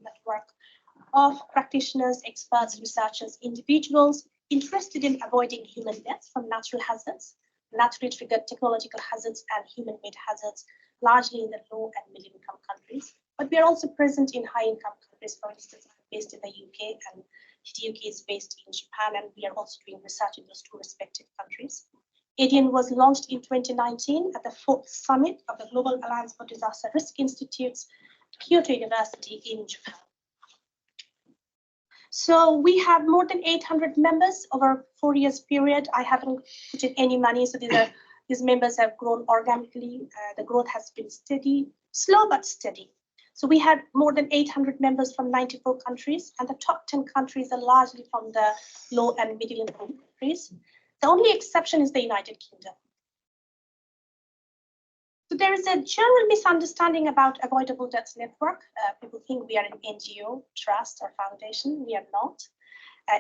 network of practitioners, experts, researchers, individuals interested in avoiding human deaths from natural hazards, naturally triggered technological hazards, and human-made hazards, largely in the low and middle-income countries. But we are also present in high-income countries. For instance, I'm based in the UK, and HDUK is based in Japan, and we are also doing research in those two respective countries. ADN was launched in 2019 at the 4th Summit of the Global Alliance for Disaster Risk Institutes, Kyoto University in Japan. So we have more than 800 members over a 4 years period. I haven't put in any money, so these members have grown organically. The growth has been steady, slow but steady. So we had more than 800 members from 94 countries, and the top 10 countries are largely from the low and middle income countries. The only exception is the United Kingdom. So there is a general misunderstanding about Avoidable Deaths Network. People think we are an NGO, trust, or foundation. We are not.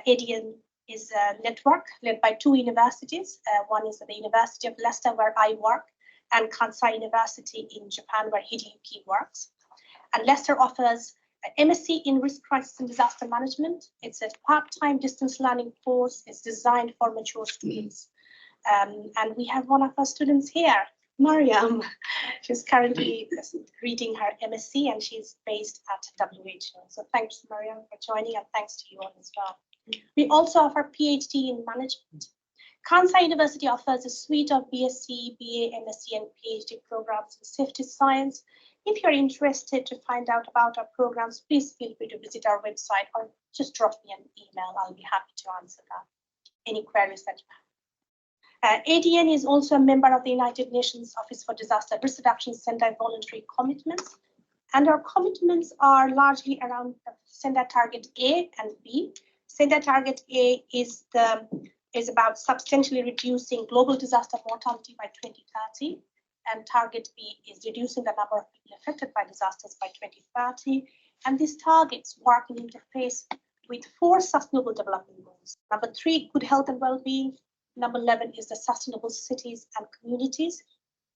ADN is a network led by two universities. One is the University of Leicester, where I work, and Kansai University in Japan, where Hideyuki works. And Leicester offers an MSc in Risk, Crisis, and Disaster Management. It's a part-time distance learning course. It's designed for mature students. And we have one of our students here, Mariam. She's currently reading her MSc, and she's based at WHO. So thanks, Mariam, for joining, and thanks to you all as well. We also offer PhD in management. Kansai University offers a suite of BSc, BA, MSc, and PhD programs in safety science. If you're interested to find out about our programs, please feel free to visit our website or just drop me an email. I'll be happy to answer that. Any queries that you have. ADN is also a member of the United Nations Office for Disaster Risk Reduction Sendai voluntary commitments. And our commitments are largely around Sendai Target A and B. Sendai Target A is about substantially reducing global disaster mortality by 2030. And Target B is reducing the number of people affected by disasters by 2030. And these targets work in interface with 4 sustainable development goals. Number 3, good health and well-being. Number 11 is the sustainable cities and communities.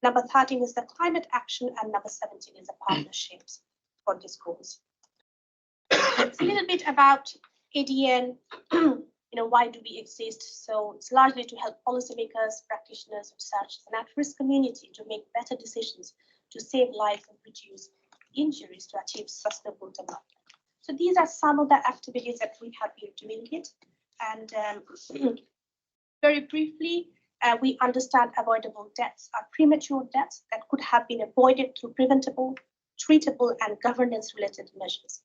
Number 13 is the climate action, and number 17 is the partnerships for these goals. It's a little bit about ADN. Why do we exist? So it's largely to help policymakers, practitioners, researchers, and at-risk community to make better decisions to save lives and reduce injuries to achieve sustainable development. So these are some of the activities that we have been doing it. And very briefly, we understand avoidable deaths are premature deaths that could have been avoided through preventable, treatable, and governance-related measures.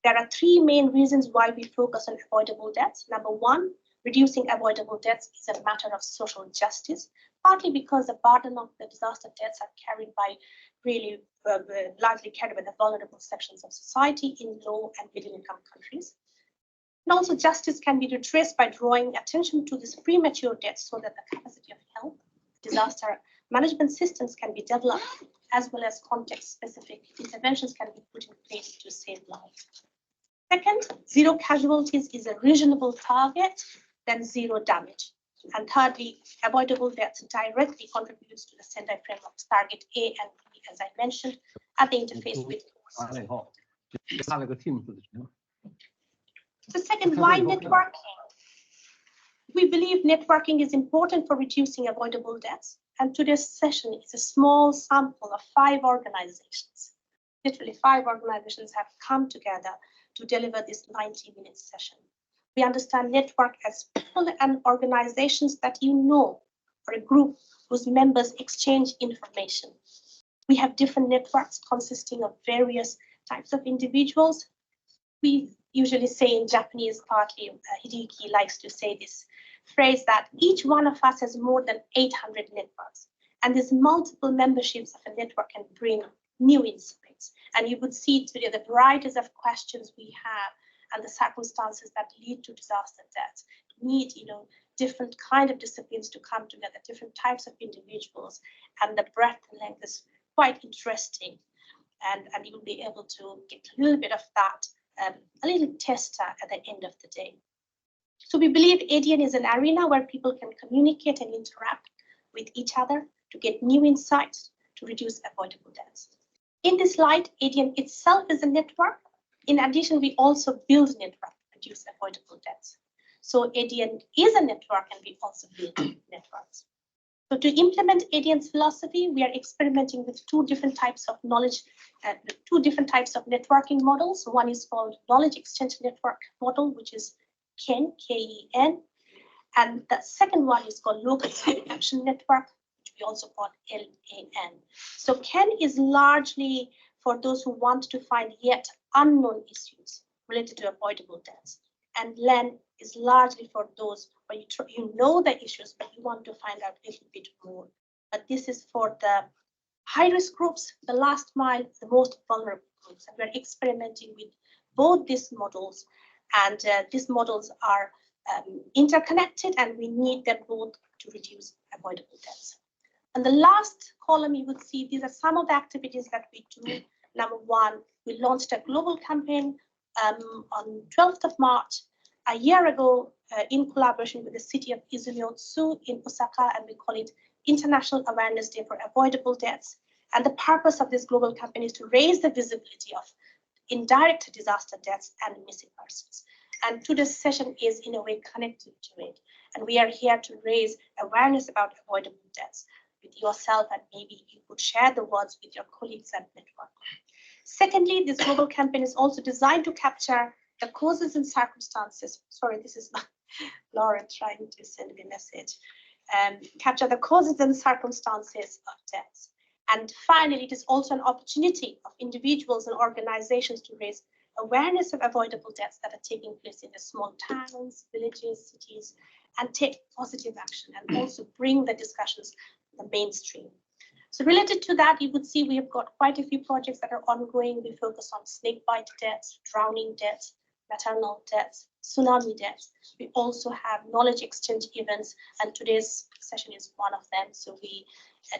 There are 3 main reasons why we focus on avoidable deaths. Number 1, reducing avoidable deaths is a matter of social justice, partly because the burden of the disaster deaths are carried by largely carried by the vulnerable sections of society in low and middle income countries. And also justice can be retraced by drawing attention to these premature deaths so that the capacity of health, disaster management systems can be developed, as well as context-specific interventions can be put in place to save lives. Second, 0 casualties is a reasonable target, then 0 damage. And thirdly, avoidable deaths directly contributes to the Sendai framework's target A and B, as I mentioned, at the interface with forces. So second, why networking? We believe networking is important for reducing avoidable deaths. And today's session is a small sample of 5 organizations. Literally 5 organizations have come together to deliver this 90-minute session. We understand network as people and organizations that or a group whose members exchange information. We have different networks consisting of various types of individuals. We usually say in Japanese, partly Hideyuki likes to say this phrase that each one of us has more than 800 networks. And these multiple memberships of a network can bring new insights. And you would see today the varieties of questions we have and the circumstances that lead to disaster deaths need, different kind of disciplines to come together, different types of individuals, and the breadth and length is quite interesting. And you'll be able to get a little bit of that, a little tester at the end of the day. So we believe ADN is an arena where people can communicate and interact with each other to get new insights to reduce avoidable deaths. In this light, ADN itself is a network. in addition, we also build network to reduce avoidable deaths. So ADN is a network, and we also build networks. So to implement ADN's philosophy, we are experimenting with two different types of knowledge, two different types of networking models. One is called Knowledge Exchange Network Model, which is KEN, K-E-N. And the second one is called Local Action Network, which we also call LAN. So KEN is largely for those who want to find yet unknown issues related to avoidable deaths. And LAN is largely for those where you know the issues, but you want to find out a little bit more. But this is for the high-risk groups, the last mile, the most vulnerable groups. And we're experimenting with both these models. And these models are interconnected, and we need them both to reduce avoidable deaths. And the last column you would see, these are some of the activities that we do. Number one, we launched a global campaign on 12th of March, a year ago, in collaboration with the city of Izumiotsu in Osaka, and we call it International Awareness Day for Avoidable Deaths. And the purpose of this global campaign is to raise the visibility of indirect disaster deaths and missing persons. And today's session is in a way connected to it. And we are here to raise awareness about avoidable deaths with yourself, and maybe you could share the words with your colleagues and network. Secondly, this global campaign is also designed to capture the causes and circumstances. Sorry, this is Laura trying to send me a message. Capture the causes and circumstances of deaths. And finally, it is also an opportunity of individuals and organizations to raise awareness of avoidable deaths that are taking place in the small towns, villages, cities, and take positive action, and also bring the discussions to the mainstream. So related to that, you would see we have got quite a few projects that are ongoing. We focus on snake bite deaths, drowning deaths, maternal deaths, tsunami deaths. We also have knowledge exchange events, and today's session is one of them. So we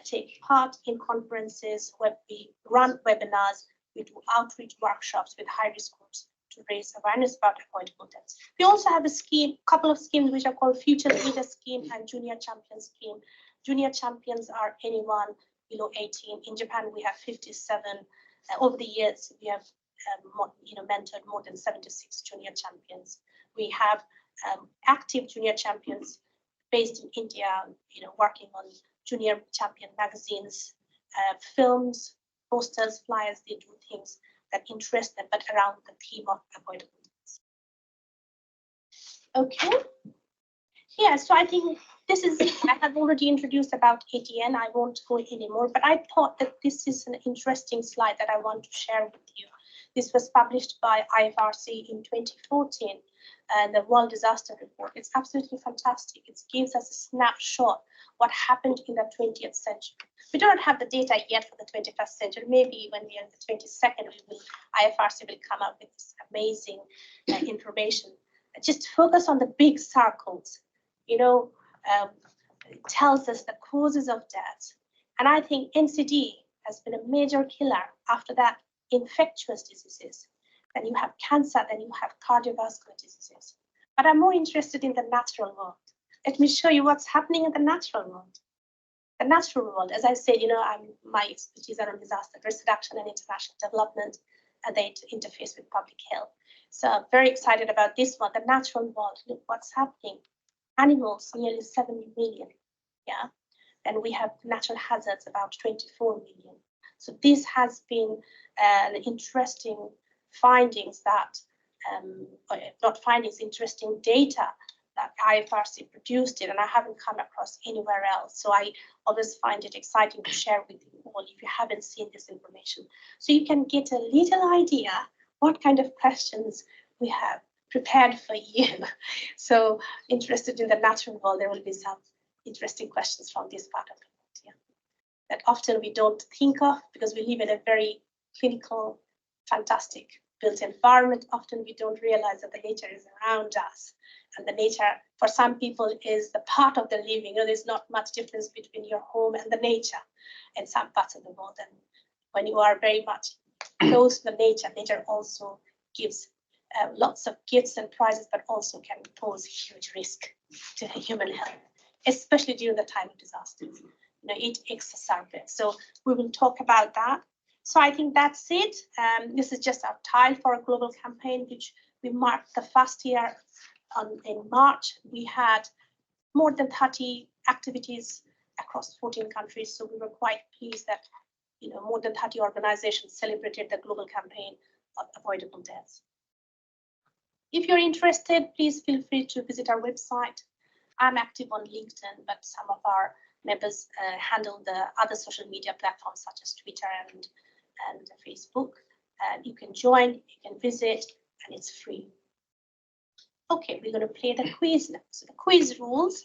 take part in conferences, where we run webinars, we do outreach workshops with high-risk groups to raise awareness about avoidable deaths. We also have a couple of schemes which are called Future Leader Scheme and Junior Champion Scheme. Junior champions are anyone below 18. In Japan, we have 57. Over the years, we have mentored more than 76 junior champions. We have active junior champions based in India, working on junior champion magazines, films, posters, flyers. They do things that interest them, but around the theme of avoidable deaths. Okay. Yeah, so I think this is, I have already introduced about ADN. I won't go anymore, but I thought that this is an interesting slide that I want to share with you. This was published by IFRC in 2014, and the World Disaster Report. It's absolutely fantastic. It gives us a snapshot what happened in the 20th century. We don't have the data yet for the 21st century. Maybe when we are in the 22nd, IFRC will come up with this amazing information. Just focus on the big circles. It tells us the causes of death. And I think NCD has been a major killer. After that, infectious diseases. Then you have cancer, then you have cardiovascular diseases. But I'm more interested in the natural world. Let me show you what's happening in the natural world. The natural world, as I said, my expertise are on disaster risk reduction and international development, and they interface with public health. So I'm very excited about this one, the natural world. Look what's happening. Animals, nearly 7 million. Yeah. And we have natural hazards, about 24 million. So this has been an interesting findings that, interesting data that IFRC produced it, and I haven't come across anywhere else. So I always find it exciting to share with you all if you haven't seen this information. So you can get a little idea what kind of questions we have prepared for you. So interested in the natural world, there will be some interesting questions from this part of the world. Yeah. That often we don't think of because we live in a very clinical, fantastic built environment. Often we don't realize that the nature is around us. And the nature, for some people, is the part of the living. There's not much difference between your home and the nature in some parts of the world. And when you are very much close to the nature also gives lots of gifts and prizes, but also can pose huge risk to human health, especially during the time of disasters. It exacerbates. So we will talk about that. So I think that's it. This is just our tile for a global campaign, which we marked the first year in March. We had more than 30 activities across 14 countries. So we were quite pleased that more than 30 organizations celebrated the global campaign of avoidable deaths. If you're interested, please feel free to visit our website. I'm active on LinkedIn, but some of our members handle the other social media platforms such as Twitter and Facebook. You can join, you can visit, and it's free. Okay, we're going to play the quiz now. So the quiz rules,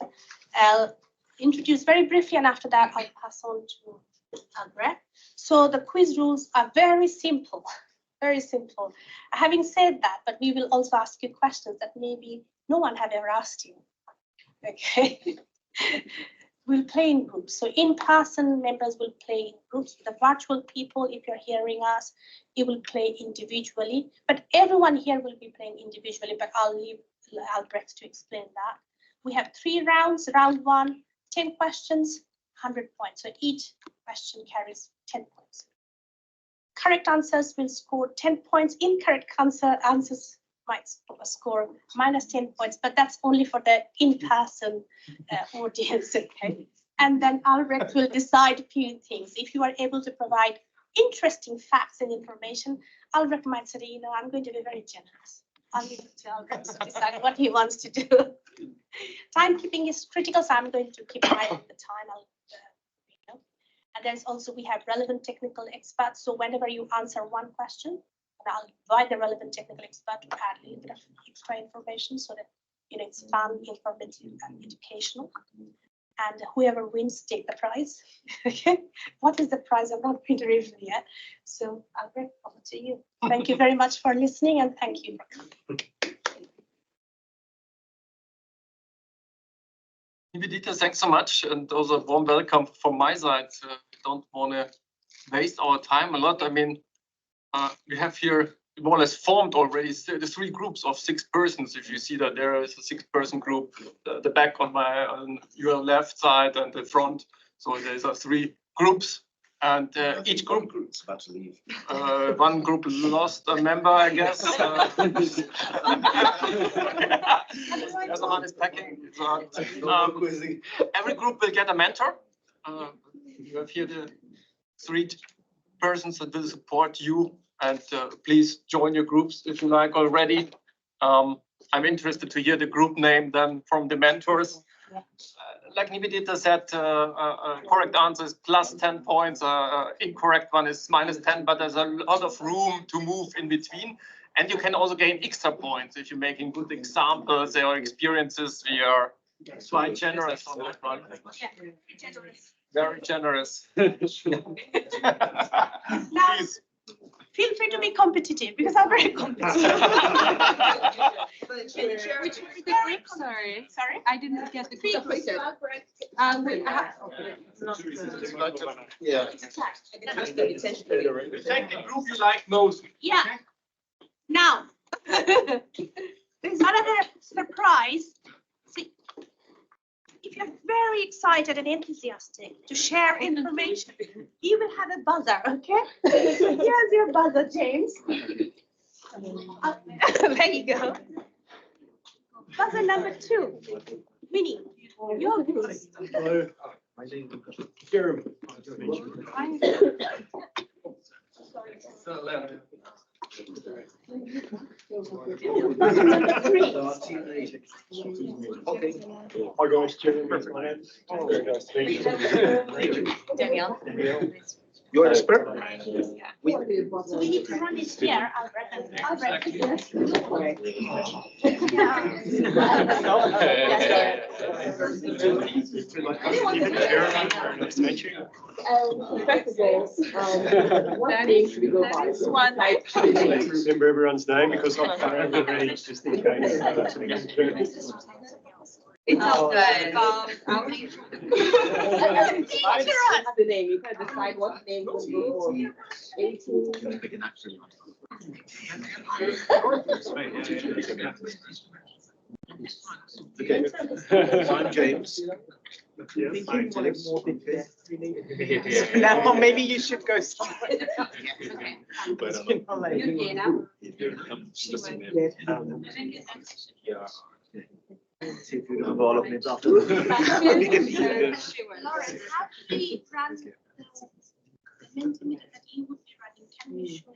I'll introduce very briefly, and after that, I'll pass on to Albrecht. So the quiz rules are very simple, very simple. Having said that, but we will also ask you questions that maybe no one have ever asked you. Okay. We'll play in groups. So in-person members will play in groups. The virtual people, if you're hearing us, you will play individually. But everyone here will be playing individually, but I'll leave Albrecht to explain that. We have 3 rounds. Round 1, 10 questions, 100 points. So each question carries 10 points. Correct answers will score 10 points. Incorrect answers might score minus 10 points, but that's only for the in-person audience, okay? And then Albrecht will decide a few things. If you are able to provide interesting facts and information, Albrecht might say, I'm going to be very generous. I'll leave it to Albrecht to decide what he wants to do. Timekeeping is critical, so I'm going to keep an eye on the time. And there's also, we have relevant technical experts. So whenever you answer one question, I'll invite the relevant technical expert to add a little bit of extra information so that it's fun, informative, and educational. And whoever wins, take the prize. Okay, what is the prize? I'm not going to reveal yet. So Albrecht, over to you. Thank you very much for listening, and thank you for coming. Nivedita, thanks so much, and also a warm welcome from my side. Don't want to waste our time a lot. I mean, we have here more or less formed already the 3 groups of 6 persons. If you see that there is a 6-person group, the back on your left side and the front. So there's 3 groups, and each group about to leave. One group lost a member, I guess. The other one is packing. Every group will get a mentor. You have here the 3 persons that will support you. And please join your groups if you like already. I'm interested to hear the group name then from the mentors. Like Nivedita said, correct answer is plus 10 points. Incorrect one is minus 10, but there's a lot of room to move in between. And you can also gain extra points if you're making good examples or experiences. We are quite generous on that one. Yeah, generous. Very generous. Now, feel free to be competitive because I'm very competitive. Which were the groups? Sorry. Sorry? I didn't get the groups. Yeah. Take the group you like most. Yeah. Now, there's another surprise. See, if you're very excited and enthusiastic to share information, you will have a buzzer, okay? Here's your buzzer, James. There you go. Buzzer number 2. Winnie, your group. Hello. My name is Jeremy. Buzzer number 3. Okay. Hi guys, Jeremy. My name's very nice to meet you. Danielle. You're an expert? So we need to run it here, Albrecht. Albrecht. Nice to meet you. That is one. Remember everyone's name because I've found already just in case. It's all good. I'll leave. The name, you can decide what name will go. Okay. I'm James. Now maybe you should go somewhere. Development after. Laura, how do we run the Mentimeter that you would be running? Can you show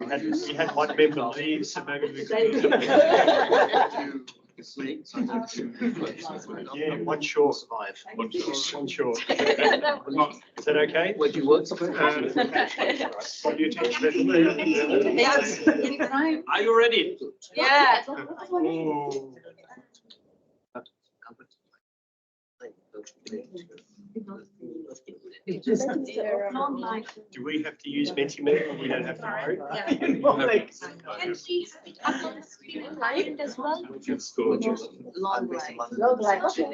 it? We had one member leave, so maybe we could. Yeah, one short. One short. Is that okay? Where do you work? What do you teach? Are you ready? Yeah. Do we have to use Mentimeter? We don't have to worry. Can we have it up on the screen and live as well? Long life. Long life. Just to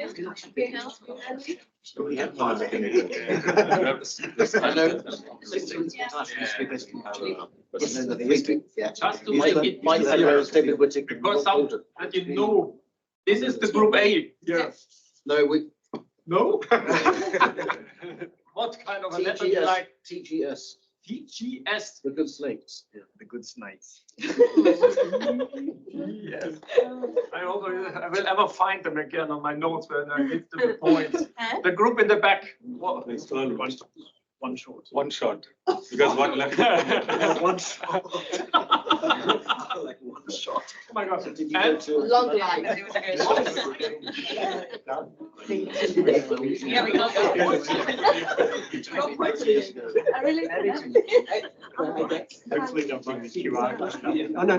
make it easier, because some that you know, this is the group A. Yeah. No, no. What kind of a letter do you like? TGS, TGS. the good snakes. Yeah, the good snakes. Yes. I will ever find them again on my notes when I give them the points. The group in the back. What? One short. One shot, because one left. One shot. Like one shot. Oh my God. And Long life. Here we go. I really. Hopefully they'll bring the QR code. Oh, no.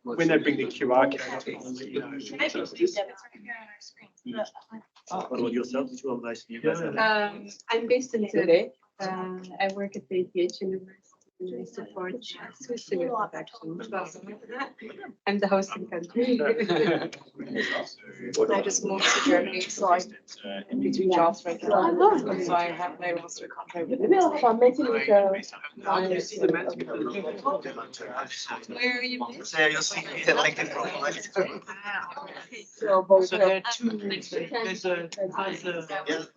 When they bring the QR code, I'll let you know. What about yourself? Which organization you guys have? I'm based in Zurich. I work at the ETH University. And I support Swiss civil protection. I'm the hosting country. I just moved to Germany, so I'm in between jobs right now. So I have my roster contract with them. Where are you? So you'll see the LinkedIn profile. So there are two.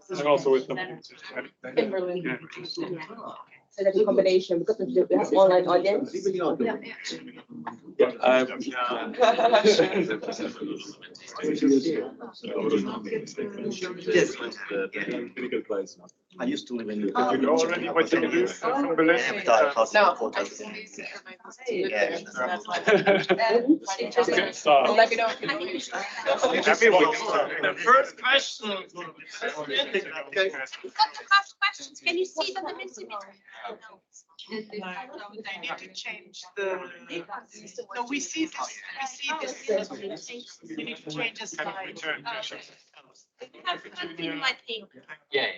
And also with them. Kimberly. So that's a combination because we have online audience. Clinical place. I used to live in. You know already what you can do from Berlin? Well, let me know. the first question. We've got to ask questions. Can you see that the Mentimeter? No, they need to change the, no, we see this, you need to change the slide. We have one thing, I think. Yeah.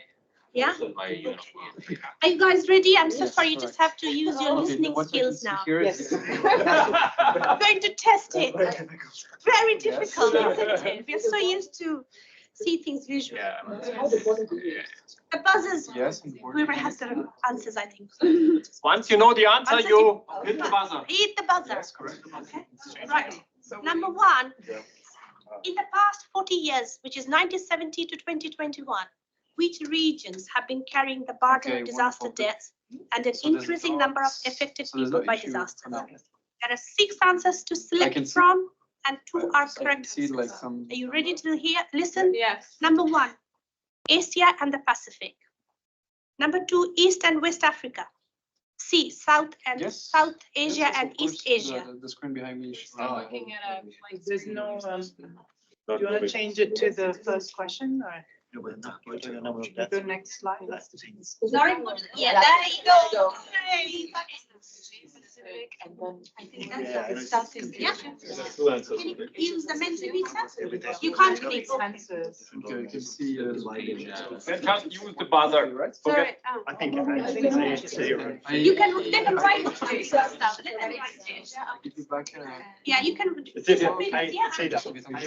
Yeah? Are you guys ready? I'm so sorry, you just have to use your listening skills now. Yes. I'm going to test it. Very difficult, isn't it? We're so used to see things visually. The buzzers, whoever has the answers, I think. Once you know the answer, you hit the buzzer. Hit the buzzer. That's correct. Okay, right. Number one, in the past 40 years, which is 1970 to 2021, which regions have been carrying the burden of disaster deaths and an increasing number of affected people by disasters? There are 6 answers to select from, and 2 are correct answers. Are you ready to listen? Yes. Number 1, Asia and the Pacific. Number 2, East and West Africa. C, South Asia and East Asia. The screen behind me. Looking at a, like, there's no, do you want to change it to the first question or the next slide? Sorry, yeah, there you go. And then I think that's Southeast Asia. Can you use the Mentimeter? You can't click. Okay, you can see. Then just use the buzzer, right? Sorry. I think it's zero. You can let them write it. Stuff. Let them write it. Yeah, you can. It's either submit A, it, yeah. C, A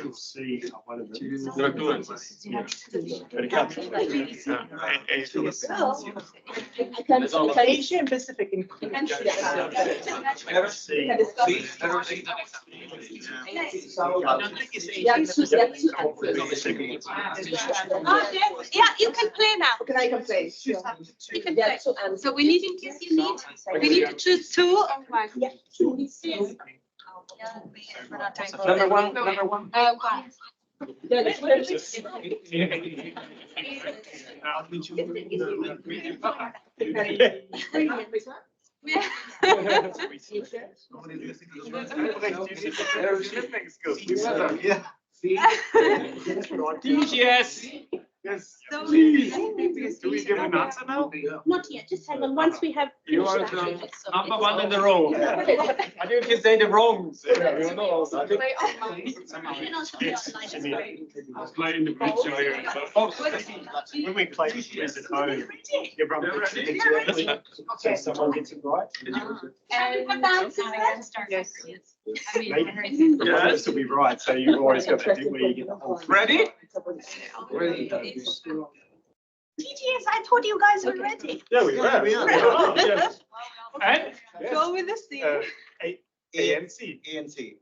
or C, one of them. There are 2 answers. Asia and Pacific. Yeah, you can play now. Okay, I can play. You can play. So we need to choose two or one. Number one. One. Yes. Yes. So- Please. Do we give an answer now? Not yet, just hang on. Once we have. You are finished the that. number one in the row. I think you can say the wrongs. You know, I think- You can also play online as well. I'll play in the picture here. When we play quiz at home, everyone puts it into so someone gets it right. Yes. Maybe one of us will be right, so you've always got to do where you get the whole. Ready? TGS, I thought you guys were ready. Yeah, we are. Yes. And? Go with the C. ANC. ANC.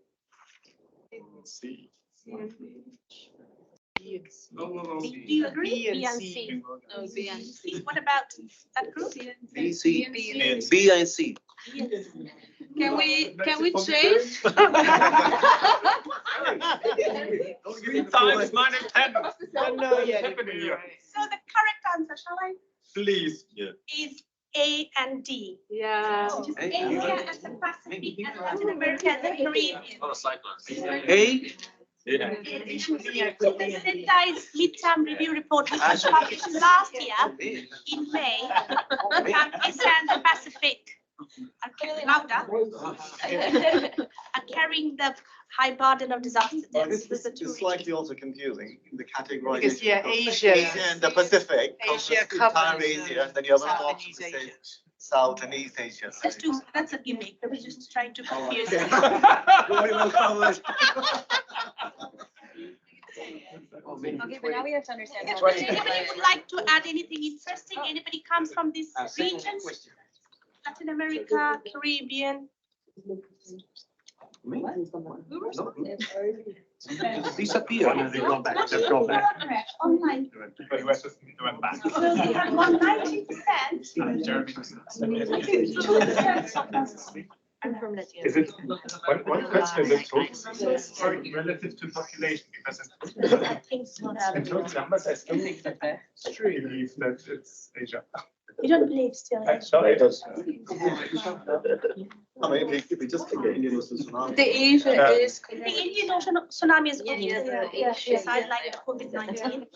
C. Do you agree? B and C. No, B and C. What about that group? B, C, B and C. Can we change? 3 times minus 10. No, yeah. Happening here. So the correct answer, shall I, Please. is A and D. Yeah. Which is Asia and the Pacific and Latin America and the Caribbean. A. The Sendai's midterm review report, which was published last year in May, Asia and the Pacific are carrying the high burden of disaster deaths. This is slightly also confusing in the categorization. Because, yeah, of Asia. Asia and the Pacific. Asia Entire covers, Asia, and then you have another South and option East that Asia. says South and East Asia. That's a gimmick. I was just trying to confuse. Very well covered. Okay, but now we have to understand. how Anybody would like to add anything interesting? Anybody comes from these regions? Latin America, Caribbean? Disappear. No, they've gone back. They've gone back. Online. Went back. So we have 190%. Is it, one question, is it total, relative to population? Because I think so. in total numbers, I still believe that it's Asia. You don't believe still? No, it does. I mean, if we just take the Indian Ocean tsunami. The Asia is. The Indian Ocean tsunami is Yeah. sideline COVID-19.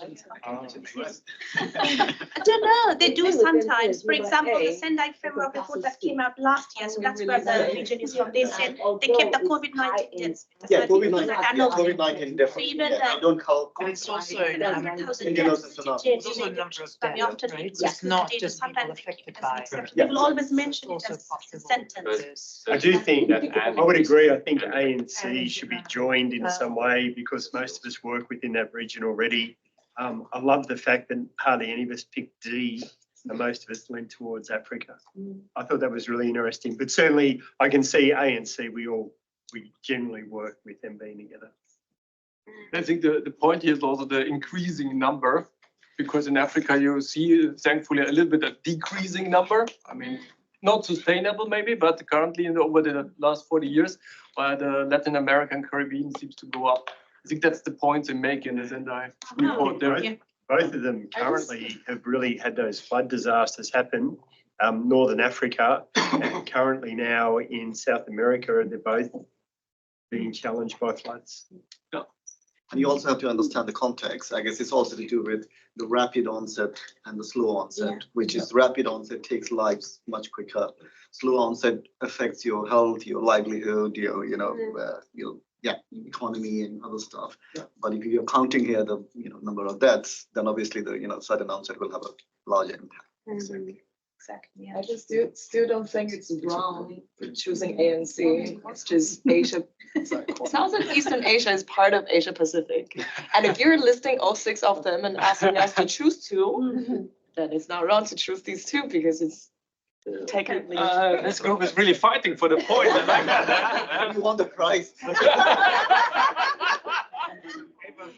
I don't know, they do sometimes. For example, the Sendai framework report that came out last year, so that's where the region is from. They said they kept the COVID-19 deaths. Yeah, COVID-19, Annual. COVID-19 definitely. even Yeah, I don't call. But it's also, Indian Ocean tsunami. it's also a number of deaths, right? So it's not just people affected by it. They will always mention it Also as a possible. sentence. I do think, I would agree, I think A and C should be joined in some way because most of us work within that region already. I love the fact that hardly any of us picked D and most of us lean towards Africa. I thought that was really interesting, but certainly I can see A and C, we generally work with them being together. I think the point here is also the increasing number, because in Africa you see thankfully a little bit a decreasing number. I mean, not sustainable maybe, but currently over the last 40 years, while the Latin American Caribbean seems to go up. I think that's the point they make in the Sendai report there. Both of them currently have really had those flood disasters happen. Northern Africa and currently now in South America, they're both being challenged by floods. And you also have to understand the context. I guess it's also to do with the rapid onset and the slow onset, which is rapid onset takes lives much quicker. Slow onset affects your health, your livelihood, your economy and other stuff. But if you're counting here the number of deaths, then obviously the sudden onset will have a larger impact. Exactly. I just still don't think it's wrong for choosing ANC. It's just Asia. South and Eastern Asia is part of Asia Pacific. And if you're listing all 6 of them and asking us to choose 2, then it's not wrong to choose these 2 because it's Take it. This group is really fighting for the point. I like that. You want the prize?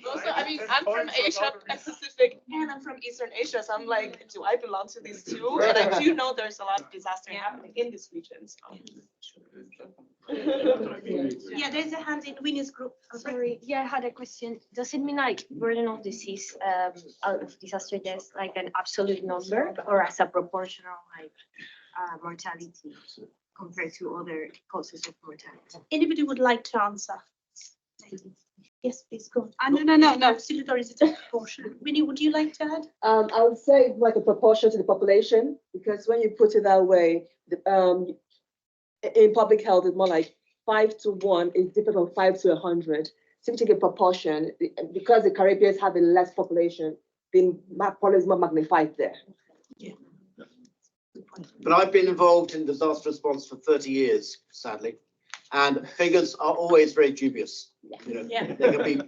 Also, I mean, I'm from Asia Pacific and I'm from Eastern Asia, so I'm like, do I belong to these two? And I do know there's a lot of disaster happening in this region. Yeah, there's a hand in Winnie's group. Sorry, yeah, I had a question. Does it mean like burden of disease out of disaster deaths like an absolute number or as a proportional like mortality compared to other causes of mortality? Anybody would like to answer? Yes, please go. No. Absolute, or is it a proportion? Winnie, would you like to add? I would say it's like a proportion to the population, because when you put it that way, in public health, it's more like 5 to 1 is different from 5 to 100. So if you take a proportion, because the Caribbeans have a less population, the problem is more magnified there. But I've been involved in disaster response for 30 years, sadly, and figures are always very dubious. You know, they can be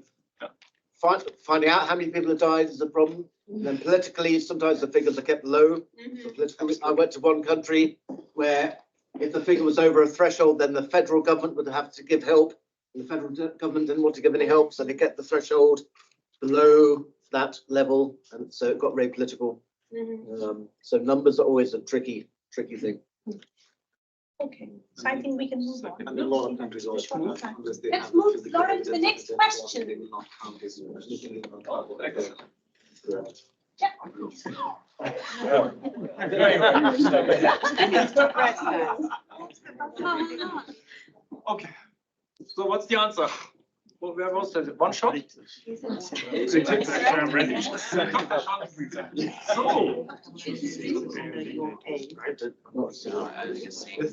finding out how many people have died is a problem. And then politically, sometimes the figures are kept low. So politically, I went to one country where if the figure was over a threshold, then the federal government would have to give help. And the federal government didn't want to give any help, so they get the threshold below that level, and so it got very political. So numbers are always a tricky thing. Okay, so I think we can move on. And a lot of countries also. Let's move, Lauren, to the next question. Okay. So what's the answer? Well, where was that? One shot? It's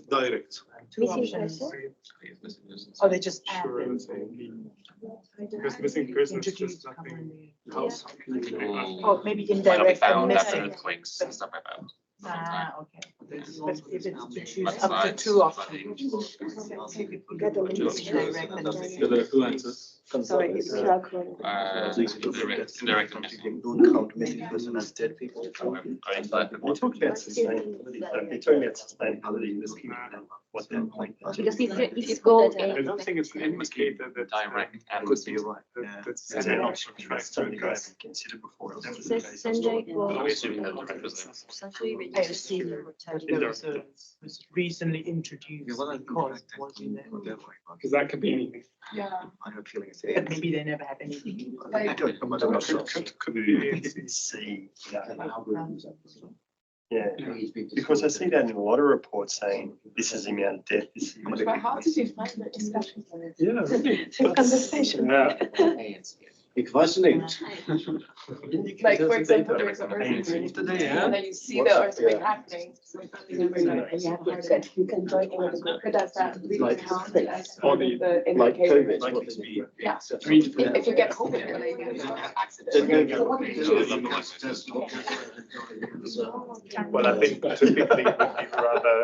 direct. Oh, they just. Because missing persons is just nothing else. Oh, maybe indirect and missing. Earthquakes and stuff like that. Okay. But if it's to choose up to 2 options. Indirect and missing. Sorry, it's Indirect and missing. Don't count missing person as dead people. We're talking about sustainability. They're talking about sustainability in this community. What their point is. Because if go I don't think it's an indicator that Direct and Could be right. that's Is that option something I consider before? Sanjay will we assume that direct was there. substantially I reduce assume the mortality. there was recently introduced because because that could be anything. I have a feeling it's. but maybe they never had anything. I don't, I'm not sure. Could we see? Yeah, because I see that in a lot of reports saying this is the amount of death. This is the amount of But how did you find the discussion? Yeah, really. Conversation. Yeah. Ik was niet. Like, for example, there's an earthquake today, and then you see the earthquake happening. So you can join in with the group. But does that really Like- count as Or one the- of the Like indicators? COVID. Likely to be. Yeah. Three If you get COVID related accident. Well, I think typically it would be rather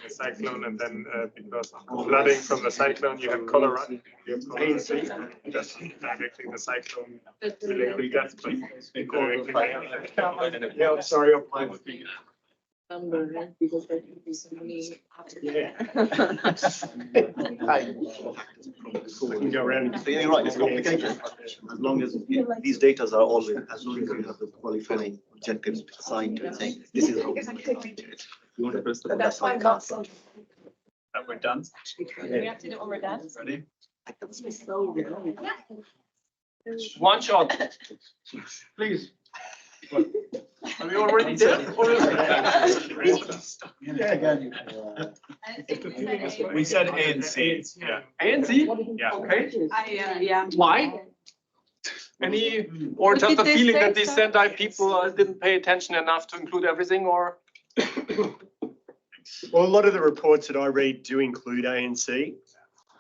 a cyclone, and then because of flooding from the cyclone, you have cholera. You have cholera. Just directly the cyclone related death, but indirectly. Yeah, I'm sorry, of my opinion. Number, right? Because there could be so many. Yeah. I can go around. So you're right, it's complicated. As long as these data are always, as long as you have the qualifying objectives assigned to it, saying this is how we do it. But that's why not. We're done. We have to do when we're done. Ready? One shot. Please. Are we already there? Yeah, again. We said ANC. Yeah. ANC? Yeah. Okay. Yeah. Why? Any, or What just did a they feeling say, that these sir? Sendai people didn't pay attention enough to include everything, or? Well, a lot of the reports that I read do include ANC,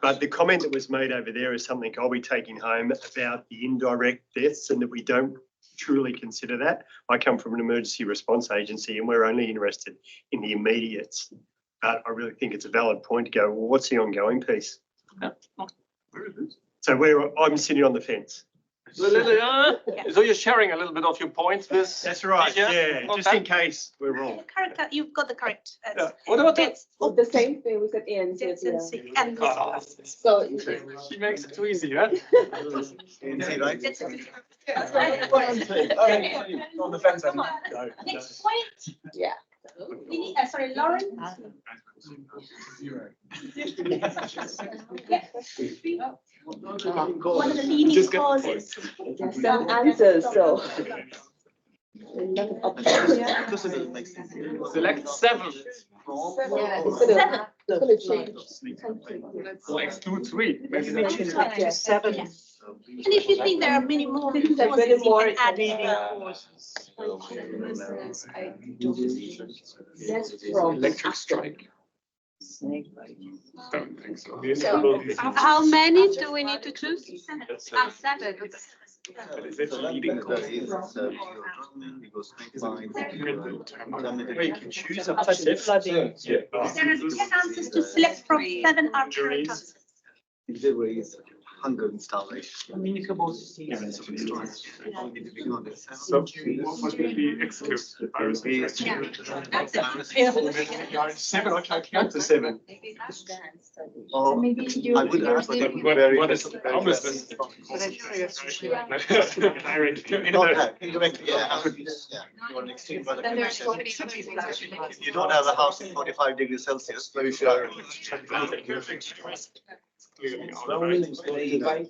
but the comment that was made over there is something I'll be taking home about the indirect deaths and that we don't truly consider that. I come from an emergency response agency and we're only interested in the immediates. But I really think it's a valid point to go, well, what's the ongoing piece? Yeah. So I'm sitting on the fence. So you're sharing a little bit of your points with. That's right, yeah, Not just in bad. case we're wrong. Correct, you've got the correct. Yeah. What about that? It's The same thing we said ANC. It's in C. And Oh, So. she makes it too easy, huh? ANC, right? it's On the fence. next point. Yeah. We need, sorry, Lauren. One of the leading causes. There's some answers, so. A lot of options. Because it doesn't make sense. Select 7. Yeah, it's gonna change. Or exclude 3. Yeah. 7. And if you think there are many more There are causes, many you more. can add That's from. Electric strike. Don't think so. How many do we need to choose? 7. Is it leading cause? You go snake bites. Well, you can choose up to 7. There are 10 answers to select from. 7 are correct answers. Deliveries, hunger and starvation. Communicable Events of distress. Only to be honest. So what would be exclude virus infection? Up to 7. Or I would add, but What is homelessness? indirectly, yeah. You want to exclude by the condition. You don't have a house in 45 degrees Celsius, very sure. Clearly out of it.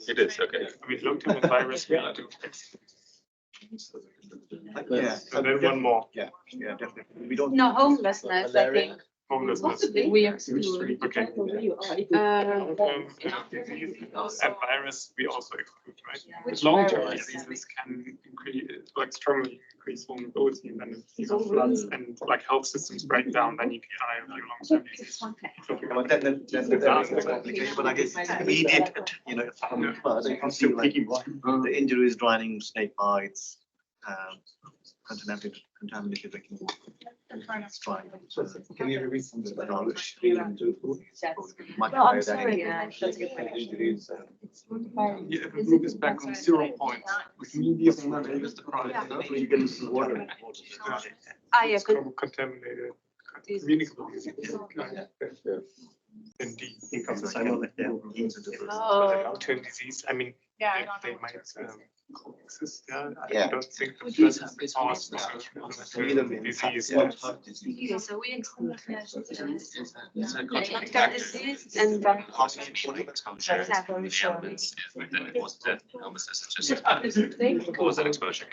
It is, okay. I mean, long-term virus, we need to exclude. Yeah. And then one more, Yeah, definitely. We don't. No, homelessness, I think. homelessness. We exclude. Okay. Long-term disease and virus, we also exclude, right? But long-term diseases can increase, like strongly increase vulnerability, and then if floods and like health systems break down, then you can die of your long-term disease. But then that's the complication, but I guess it's immediate, but you can see like the injuries, drowning, snake bites, contaminated drinking water. Strike. Can you repeat some of the Knowledge. Well, I'm sorry. Yeah, if a group is back on 0 points, with medium and not able to private, You get into water. Yeah, Contaminated, communicable disease. And D. Think of the same one, yeah. Long-term disease, I mean, Yeah, they might coexist, yeah. I Yeah. don't think the person cause the disease. Okay, so we exclude long-term disease and then Exposure, the elements, it was death, homelessness, it's just cause and exposure.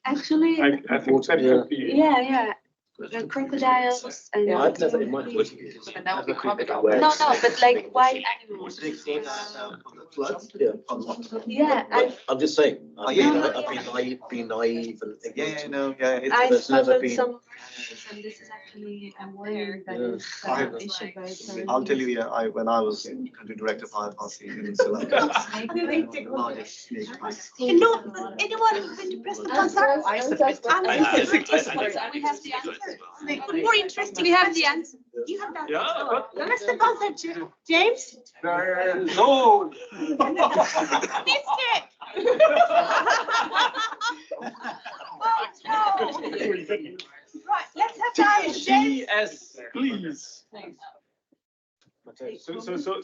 actually, I think that could be. yeah. The crocodiles and. Yeah, I'd never in mind. No, but like wild animals. Yeah, I'm just saying, I've yeah. been naive and Yeah, ignorant. no, yeah. I There's never followed been- some, and this is actually a warning that is issued by authorities. I'll tell you, when I was country director for IFRC in Sri Lanka, largest snake bites. No, anyone going to press the buzzer? We have the answer. The more interesting. We have the answer. You have that. Yeah, but Press the buzzer, James. no. Missed it. Oh, no. Right, let's have that, James. TS, please.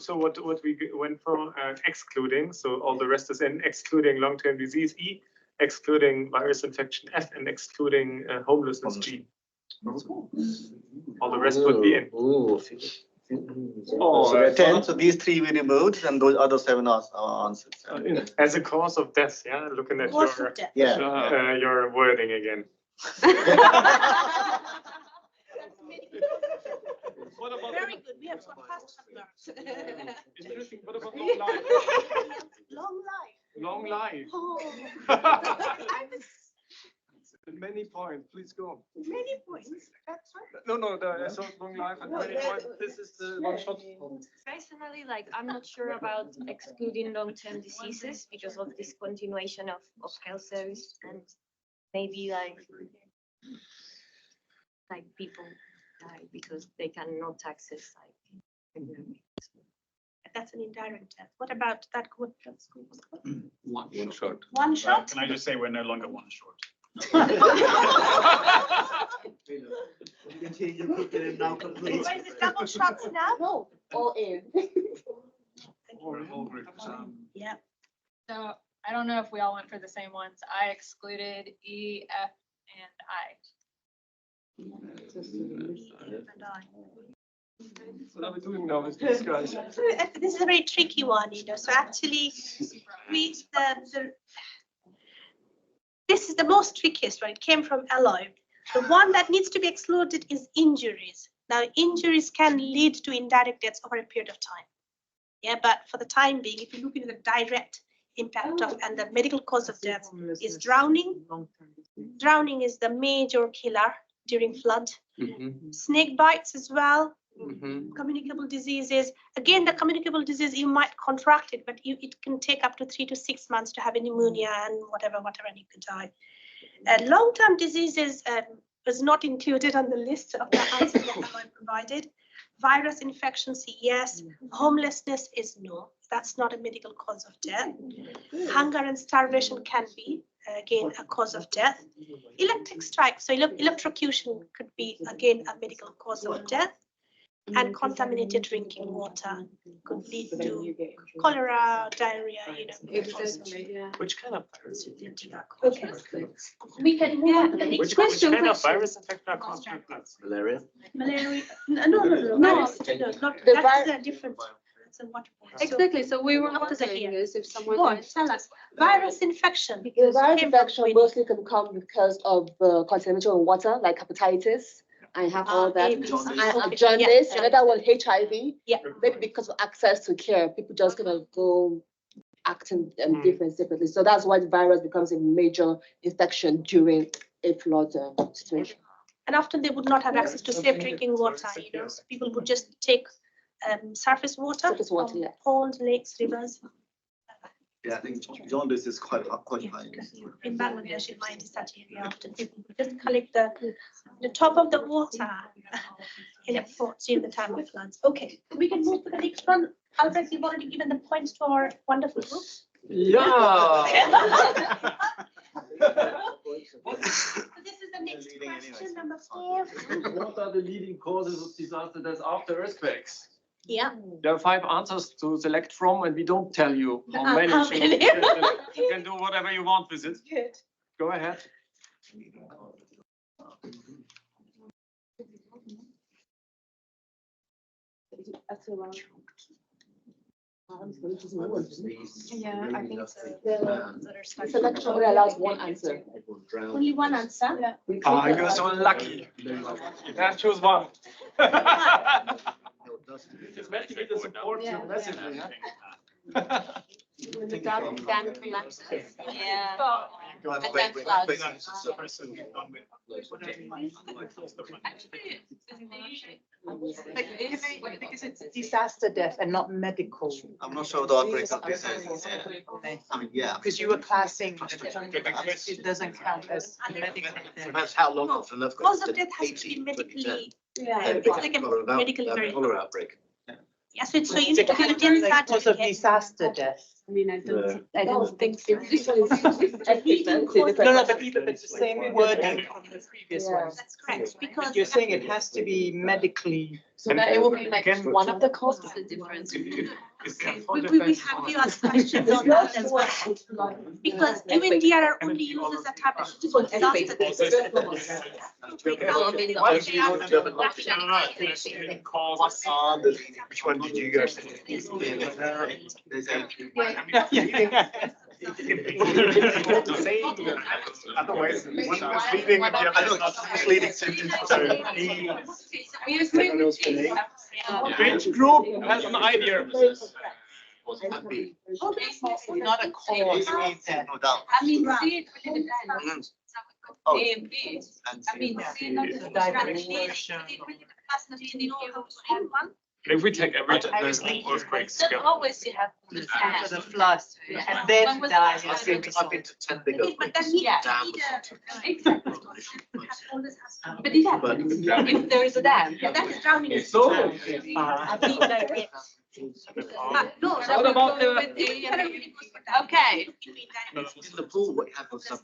So what we went for, excluding, so all the rest is in, excluding long-term disease E, excluding virus infection F, and excluding homelessness G. All the rest would be in. So there are 10, so these 3 we removed, and those other 7 are answers. As a cause of death, yeah, looking at Cause of death. Yeah. your wording again. What about Very good. We have some fast learners. interesting? What about long life? Long life. Long life. Oh. Many points. Please go. Many points. That's right. No, I saw long life and many points. This is the one shot. Personally, like, I'm not sure about excluding long-term diseases because of discontinuation of health service and maybe like people die because they cannot access like. That's an indirect death. What about that group? One shot. One shot? Can I just say we're no longer one short? Where is it double shots now? No, all in. Yeah. So I don't know if we all went for the same ones. I excluded E, F, and I. What are we doing now with these guys? This is a very tricky one, So actually, this is the most trickiest one. It came from Alloy. The one that needs to be excluded is injuries. Now, injuries can lead to indirect deaths over a period of time. Yeah, but for the time being, if you look into the direct impact of and the medical cause of death is drowning. Drowning is the major killer during flood. Snake bites as well. Communicable diseases. Again, the communicable disease, you might contract it, but it can take up to 3 to 6 months to have a pneumonia and whatever, and you could die. Long-term diseases was not included on the list of the answers that I provided. Virus infections, yes. Homelessness is no. That's not a medical cause of death. Hunger and starvation can be, again, a cause of death. Electric strike, so electrocution could be, again, a medical cause of death. And contaminated drinking water could lead to cholera, diarrhea, Which kind of virus? Okay. We can move on to the next Which question. kind of virus infected our constituents? Malaria? Malaria. No. Not The that's a different. That's a waterborne. Exactly, so we were Up to the wondering ear. is if someone. Go on, tell us. Virus infection. The virus infection mostly can come because of contamination of water, like hepatitis. I have all that. Jaundice, another one, HIV. Yeah. Maybe because of access to care, people just gonna go acting different separately. So that's why the virus becomes a major infection during a flood situation. And often they would not have access to safe drinking water, So people would just take surface water, from ponds, lakes, rivers. Yeah, I think jaundice is quite high. In Bangladesh, in my research area, often people would just collect the top of the water in a pot during the time of floods. Okay, we can move to the next one. Albert, you've already given the points to our wonderful group. Yeah. So this is the next question, number 4. What are the leading causes of disaster deaths after earthquakes? Yeah. There are 5 answers to select from, and we don't tell you how many. How so many? You can do whatever you want with it. Good. Go ahead. Yeah, I think so. Selection only allows one answer. Only one answer? Yeah. Ah, you're so lucky. You can choose one. It's meant to be the support you massively, huh? When the dam collapses. Yeah. And then floods. Because it's disaster death and not medical. I'm not sure the outbreak of this is, I mean, yeah. Because you were classing, it doesn't count as medical. Depends how long after an earthquake. Cause of death has to be medically, it's like a medically very. Cholera outbreak. Yeah, so you need to have a death Cause of certificate. disaster death. I mean, I don't think so. No, but it's the same wording from the previous ones. That's correct, because. You're saying it has to be medically. So that it will be like one of the causes. The difference. We have you ask questions on that as well. Because UNDR are only uses that have disaster deaths. Which one did you go for? Otherwise, one was leading and the other not leading sentence. So Which group has an idea? Not a cause. No doubt. I mean, see it really depends. Oh. A and B. I mean, see not the Diversion. capacity if you have one. If we take every earthquakes Not together. always you have the After the flood, Yeah. and then When was die. the I've been to 10 big But then earthquakes. we Yeah. need Exactly. always has to. But it happens if there is a dam. Yeah, that is drowning. It's so. I think like it. No, What about the? Okay. In the pool, what happened was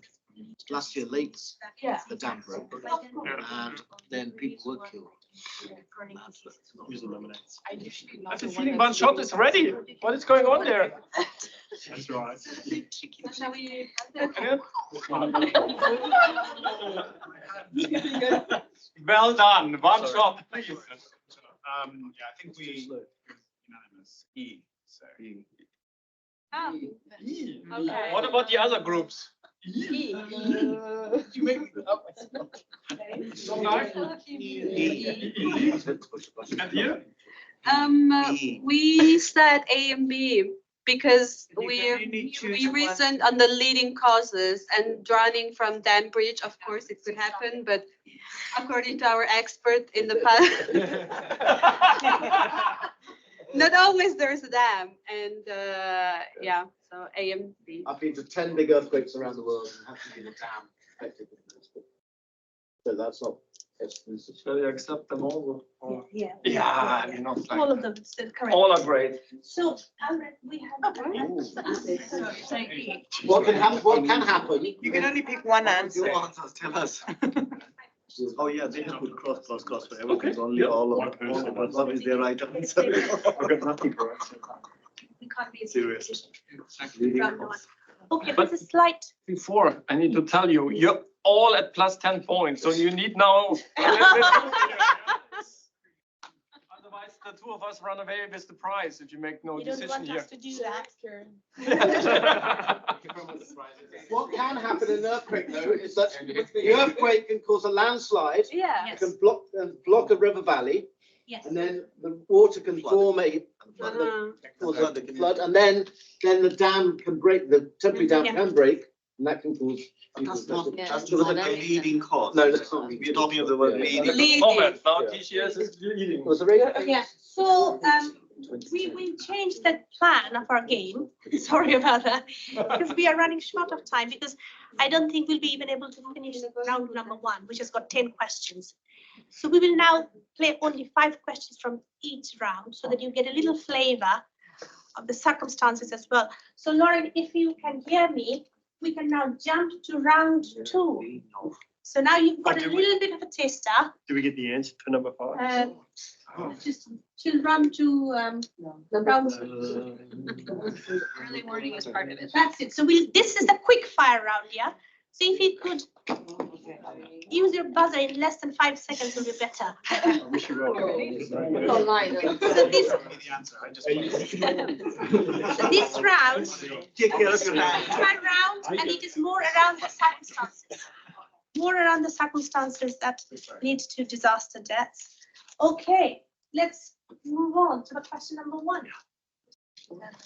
last year lakes, Yeah. the dam broke, and then people were killed. User nominates. I have the feeling one shot is ready. What is going on there? That's right. Shall we? Well done. One shot, please. Yeah, I think we unanimous. E. So. Okay. What about the other groups? You make me up. And here? We said A and B because we reasoned on the leading causes, and drowning from dam breach, of course, it could happen, but according to our expert in the past, not always there's a dam, and yeah, so A and B. I've been to 10 big earthquakes around the world and haven't been a dam affected. So that's not exclusive. Shall you accept them all? Or- Yeah. Yeah, you know, like All of them still correct. all are great. So, Albert, we have. What can happen? You can only pick one answer. Your answers, tell us. Oh, yeah, they have put cross, but everything's only all of what is their right answer. I've got nothing for it. We can't be Serious. Okay, But- there's a slight. Before, I need to tell you, you're all at plus 10 points, so you need now. Otherwise, the two of us run away with the prize if you make no You don't decision want here. us to do that. What can happen in an earthquake though is that the earthquake can cause a landslide, Yeah. it can block a river valley, Yes. and then the water can form a cause a flood, and then the dam can break, the temporary dam Yeah. can break, and that can cause. That's not, Yeah. that's not the leading cause. No, that's not. We're talking of the word leading. Moment, now TCS is leading. Was there a- Yeah, so, we will change the plan of our game. Sorry about that, because we are running short of time, because I don't think we'll be even able to finish round number 1, which has got 10 questions. So we will now play only 5 questions from each round, so that you get a little flavor of the circumstances as well. So Lauren, if you can hear me, we can now jump to round 2. So now you've got a little bit of a taster. Do we get the answer for number 5? Just she'll run to round. Early morning is part of it. That's it. So this is a quick fire round, yeah? So if you could use your buzzer in less than 5 seconds, will be better. I wish you were. Online. So this round, fire round, and it is more around the circumstances. More around the circumstances that lead to disaster deaths. Okay, let's move on to the question number 1.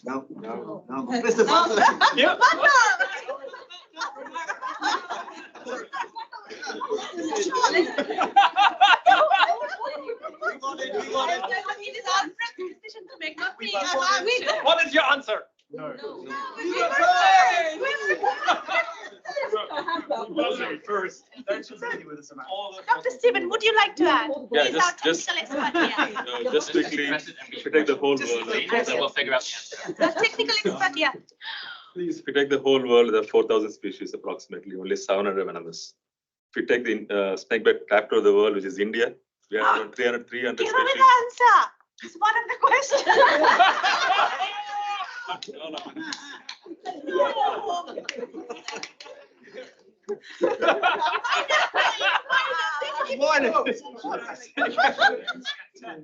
No. Mr. Butler. Yeah. It is our decision to make, not me. What is your answer? No. First. Dr. Stephen, would you like to add? Yeah, He's our just- technical expert here. Just quickly, if you take the whole world, Then we'll figure out. The technical expert here. please, if you take the whole world, there are 4,000 species approximately, only 700 venomous. If you take the snakebite capital of the world, which is India, we have around 300 Give him species. an answer. It's one of the questions.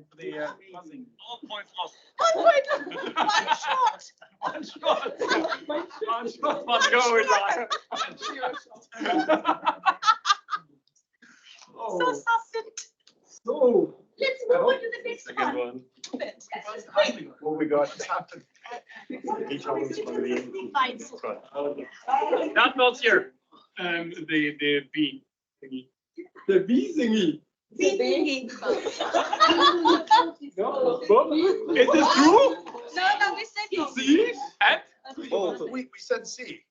All points lost. One shot. One shot, one go. So succinct. So, Let's move on to the next Second one. one. This is quick. what we got? Each one is going to be. Fine. Right. That notes here. The B thingy. The bee thingy. Bee thingy. No, Is this true? No, we said no. C and? We said C.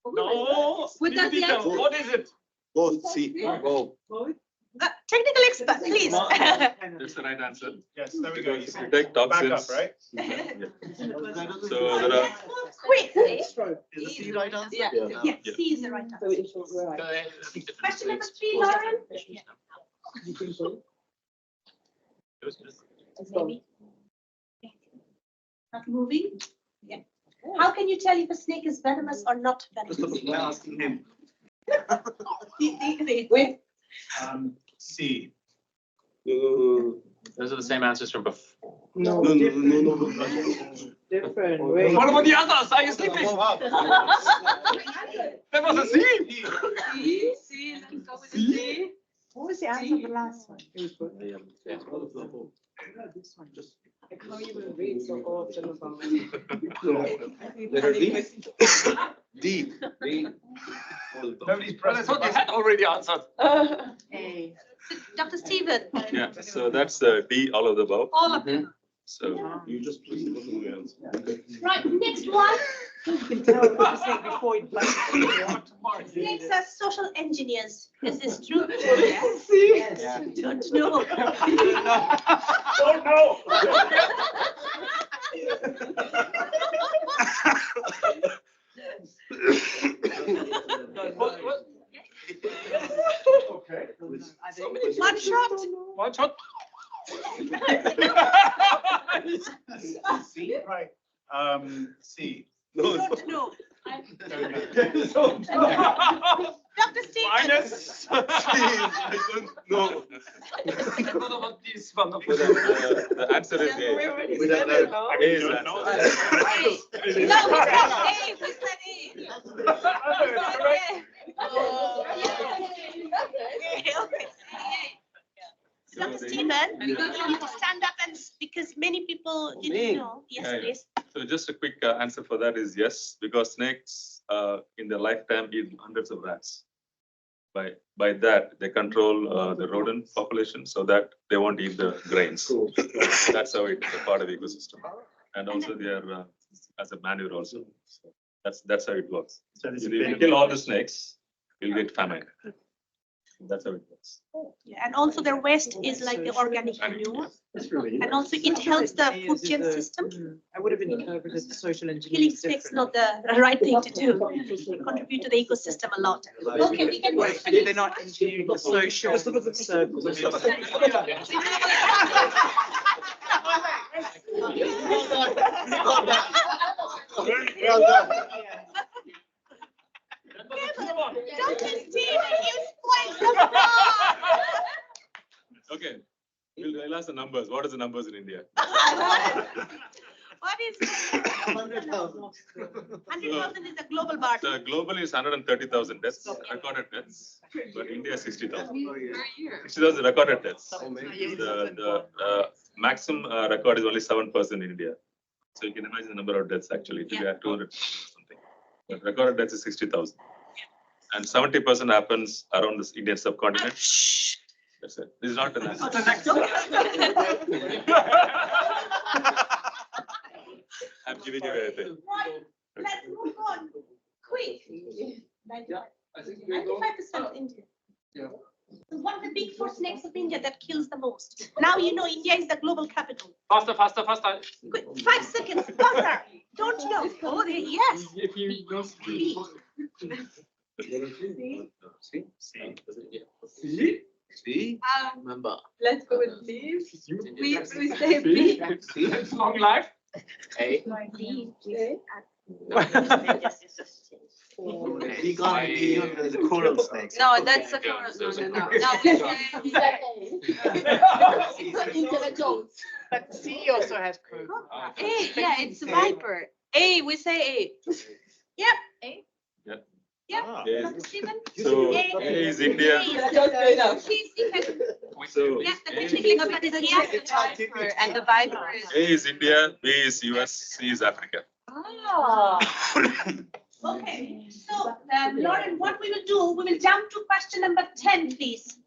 No. What does the answer? What is it? Both, see, go. Technical expert, please. That's the right answer. Yes, there we go. Because you take toxins. Back up, right? So there are. Quick. Is the C right answer? Yeah, C is the right answer. Question number 3, Lauren. Maybe. Not moving? Yeah. How can you tell if a snake is venomous or not venomous? Asking him. Wait. C. Those are the same answers from before. No, No. different. What about the others? Are you sleeping? That was a C. C, let's go with the C. What was the answer of the last one? Like how you will read so often about. Letter D? D. Nobody's But I pressed. thought you had already answered. A. Dr. Stephen. Yeah, so that's D, all of the above. All of them. So you just please look at the answer. Right, next one. You can tell what to say before it blanks. Snakes are social engineers. Is this true? Yes. Don't know. Oh no. What? Okay. One shot. One shot. C, right. C. Don't know. Dr. Stephen. Minus. I don't know. What about this one? The answer is A. We don't know. A is the answer. No, we said A. We said A. Dr. Stephen, you need to stand up and because many people didn't know. Yes, Yeah, yeah. please. So just a quick answer for that is yes, because snakes in their lifetime eat hundreds of rats. By that, they control the rodent population so that they won't eat the grains. That's how it's a part of the ecosystem. And also they are as a manure also. So that's how it works. So there's If a you benefit. kill all the snakes, you'll get famine. That's how it works. Yeah, and also their waste is like the organic manure. That's really And also it helps the food chain system. I would have interpreted the social engineering. Killing snakes not the right thing to do. They contribute to the ecosystem a lot. Okay, we can. They're not engineering the social circle. Dr. Stephen, you spoiled the fun. Okay, we'll realize the numbers. What is the numbers in India? What is 100,000 is the global bar. The globally is 130,000 deaths, recorded deaths, but India is 60,000. 60,000 recorded deaths. The maximum record is only 7% in India. So you can imagine the number of deaths actually. It will be at 200 something. But recorded deaths is 60,000. And 70% happens around this Indian subcontinent. That's it. This is not an answer. I'm giving you everything. Right, let's move on. Quick. 95% India. Yeah. One of the big four snakes of India that kills the most. Now you know India is the global capital. Faster, faster, faster. Quick, 5 seconds. Faster. Don't know. Oh, yes. If you know. C? C? Remember. Let's go with these. We say B. It's long life. A. He got the coral snakes. No, that's a coral. No, But C also has crow. A, yeah, it's viper. A, we say A. Yep. A? Yep. Okay. Dr. Stephen? So A. A is India. So Yes, the technical expert is yes. Viper, and the viper is. A is India, B is US, C is Africa. Oh. Okay, so Lauren, what we will do, we will jump to question number 10, please.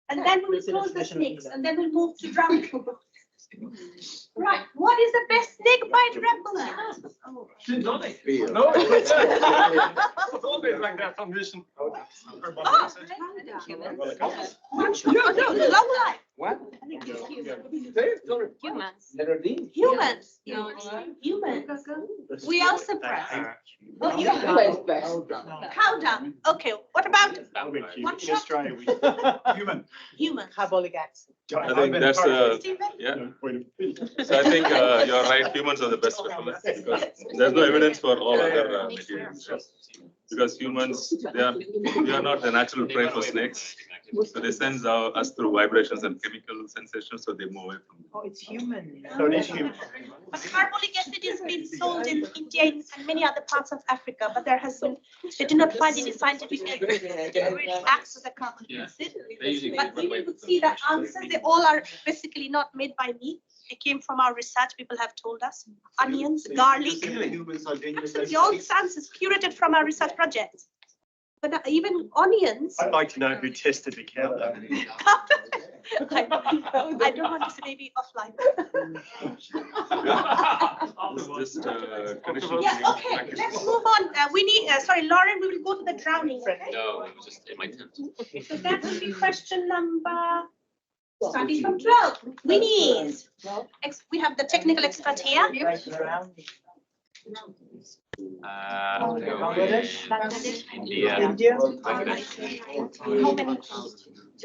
And then we will close the snakes and then we'll move to drowning. Right, what is the best snake bite repellent? No, it's always like that on Vision. Long life. What? Humans. Letter D. Humans. Humans. We all suppress. Oh, you cow dung. Okay, what about one shot? Australia, human. Human. Carbolic acid. I think that's Stephen? yeah. So I think you're right. Humans are the best repellents because there's no evidence for all other materials. Because humans, we are not the natural prey for snakes. So they sense us through vibrations and chemical sensations, so they move away from. Oh, it's human. So it is human. But carbolic acid is being sold in India and many other parts of Africa, but there has been, they do not find any scientific evidence that it really acts as a carbolic acid. But we would see the answers, they all are basically not made by me. It came from our research, people have told us. Onions, garlic. Humans are dangerous. Absolutely, all the answers curated from our research project. But even onions. I'd like to know who tested the cow dung. I don't want to say maybe offline. Just Yeah, okay, let's move on. We need, sorry, Lauren, we will go to the drowning. Okay? No, it was just in my tent. So that will be question number, starting from 12. Winnie's. We have the technical expert here. Bangladesh, India, India. Bangladesh. How many?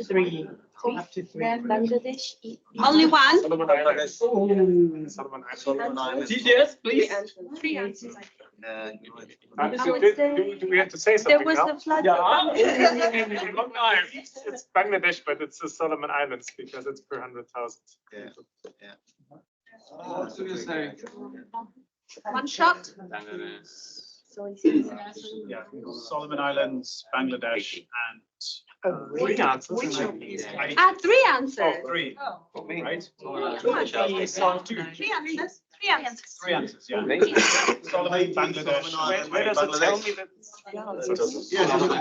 Three. Up to three. Bangladesh. Only one? Solomon Islands. Solomon Islands. TJS, please. Three answers. Do we have to say something There was now? the flood. It's Bangladesh, but it's the Solomon Islands because it's per 100,000. What do you say? One shot? Bangladesh. Yeah, Solomon Islands, Bangladesh, and. Three answers. Three answers. Oh, three. Right? Two answers. Three answers. Three answers. Three answers, yeah. Solomon, Bangladesh. Where does it tell me that?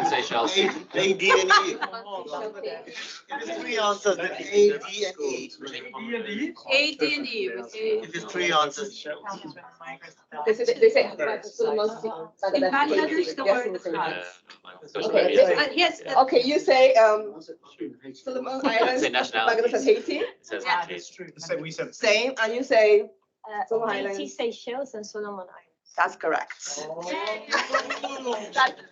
Seychelles. A, D, and E. It is three answers, then A, D, and E. A, D, and E. It is three answers. They say Bangladesh, the word is Okay, yes. okay, you say Solomon Islands, Say nationality. Bangladesh and Haiti, It says Yeah. Haiti. We said. same, and you say Solomon Haiti, Islands. Seychelles, and Solomon Islands. That's correct.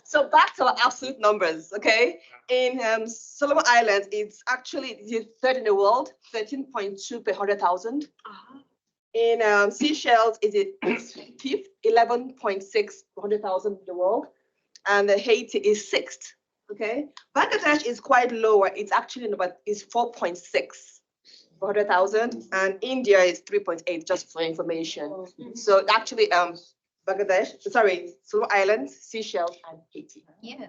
So back to our absolute numbers, okay? In Solomon Islands, it's actually the third in the world, 13.2 per 100,000. In Seychelles, it's fifth, 11.6 per 100,000 in the world. And Haiti is sixth, okay? Bangladesh is quite lower. It's actually it's 4.6 per 100,000. And India is 3.8, just for information. So actually, Bangladesh, sorry, Solomon Islands, Seychelles, and Haiti. Yeah.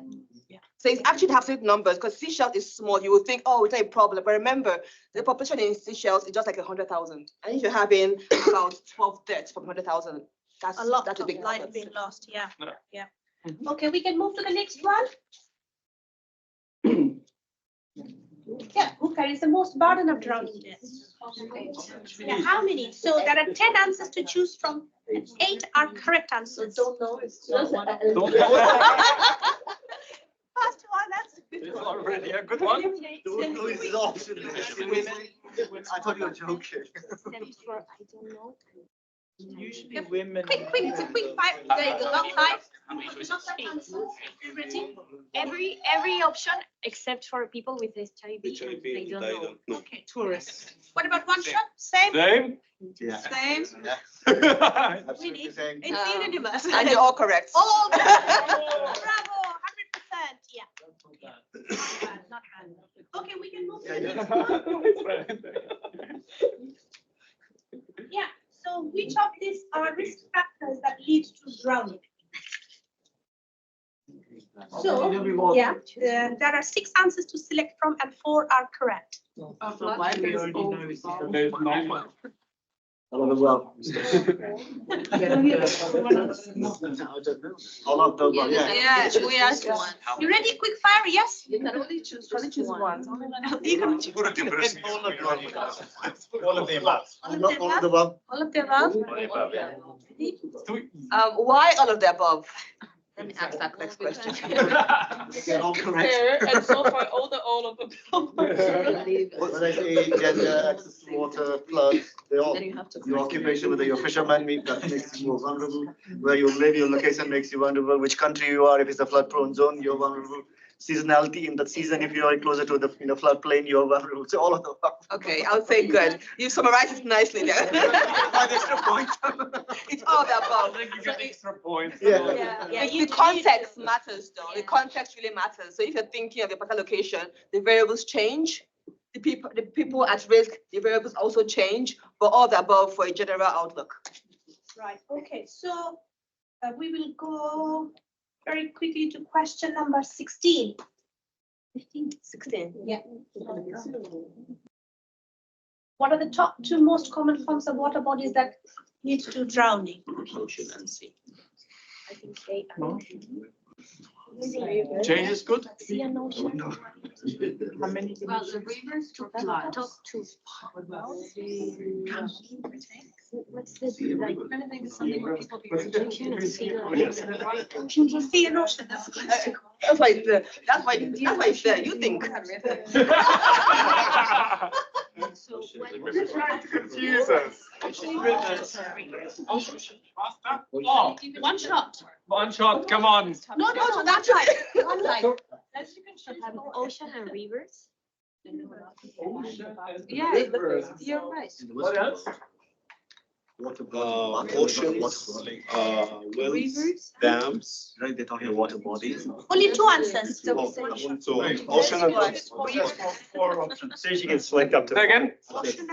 So it's actually absolute numbers because Seychelles is small. You would think, oh, it's not a problem. But remember, the population in Seychelles is just like 100,000. And if you're having about 12 deaths from 100,000, that's A lot that's a of big life number. being lost, yeah, yeah. Okay, we can move to the next one. Yeah, who carries the most burden of drowning deaths? Yeah, how many? So there are 10 answers to choose from, and 8 are correct answers. Don't know, it's just Don't know. First one, that's a good It's one. already a good one. Don't know is the option. I thought you were joking. Stems for I don't know. Usually women. Quick, it's a quick five. There you go, long life. Every option except for people with HIV. They don't know. Okay, Tourists. what about one shot? Same? Same. Yeah. Same? Yeah. Really? Same. It's unanimous. And you're all correct. All bravo, 100%, yeah. Not bad. Okay, we can move to the next one. Yeah, so which of these are risk factors that lead to drowning? So, yeah, there are 6 answers to select from and 4 are correct. All of the above. All of the above, yeah. Yeah, we asked one. You ready? Quick fire, yes? You can only choose one. You can choose. All of the above. All of the above. All of the above? Three. Why all of the above? Let me ask that next question. They're all correct. Fair, and so far, all of them. When I say gender, access to water, floods, they all, Then you have to. your occupation, whether you're a fisherman, that makes you more vulnerable. Where you live, your location makes you vulnerable. Which country you are, if it's a flood prone zone, you're vulnerable. Seasonality in that season, if you are closer to the floodplain, you're vulnerable. So all of them. Okay, I would say good. You summarized it nicely there. Extra point. It's all of the above. You get extra points. Yeah. The context matters though. The context really matters. So if you're thinking of a particular location, the variables change. The people at risk, the variables also change, but all of the above for a general outlook. Right, okay, so we will go very quickly to question number 16. 16. Yeah. What are the top two most common forms of water bodies that lead to drowning? Ocean and sea. I think they. Change is good. Sea and ocean. How many? Well, the rivers to Top two. What's this like? I'm trying to think of something where people be. Ocean and sea. Sea and ocean, that's the question. That's why it's there. You think. So what? You're trying to confuse us. Oh, One shot. one shot, come on. No, that's right. One line. As you can choose. Ocean and rivers. Yeah, you're right. What else? Oceans, wells, Rivers. dams. Right, they're talking water bodies. Only two answers. So ocean and wells. Four options. So you can select up to. Say again? Ocean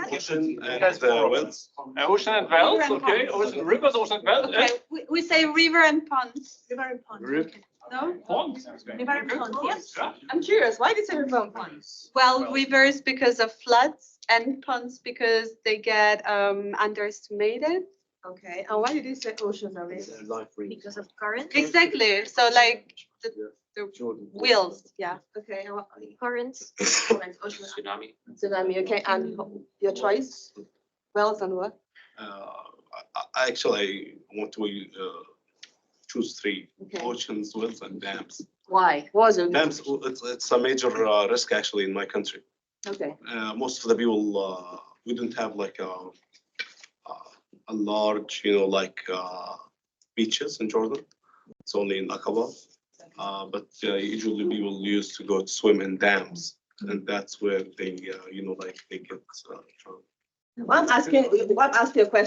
and wells. Ocean and wells, okay. Ocean, rivers, ocean and wells. Okay, we say river and ponds. River and pond. Rip. No? Ponds. River and pond, yes. I'm curious, why did you say river and ponds? Well, rivers because of floods and ponds because they get underestimated. Okay, and why did you say oceans and rivers? Because of current. Exactly. So like the wheels, yeah. Okay, and what? Currents. Tsunami. Tsunami, okay, and your choice? Wells and what? Actually, I want to choose three: Okay. oceans, wells, and dams. Why? What was your? Dams, it's a major risk actually in my country. Okay. Most of the people, we don't have like a large, beaches in Jordan. It's only in Aqaba. But usually people used to go to swim in dams, and that's where they, they get drowned. Why I'm asking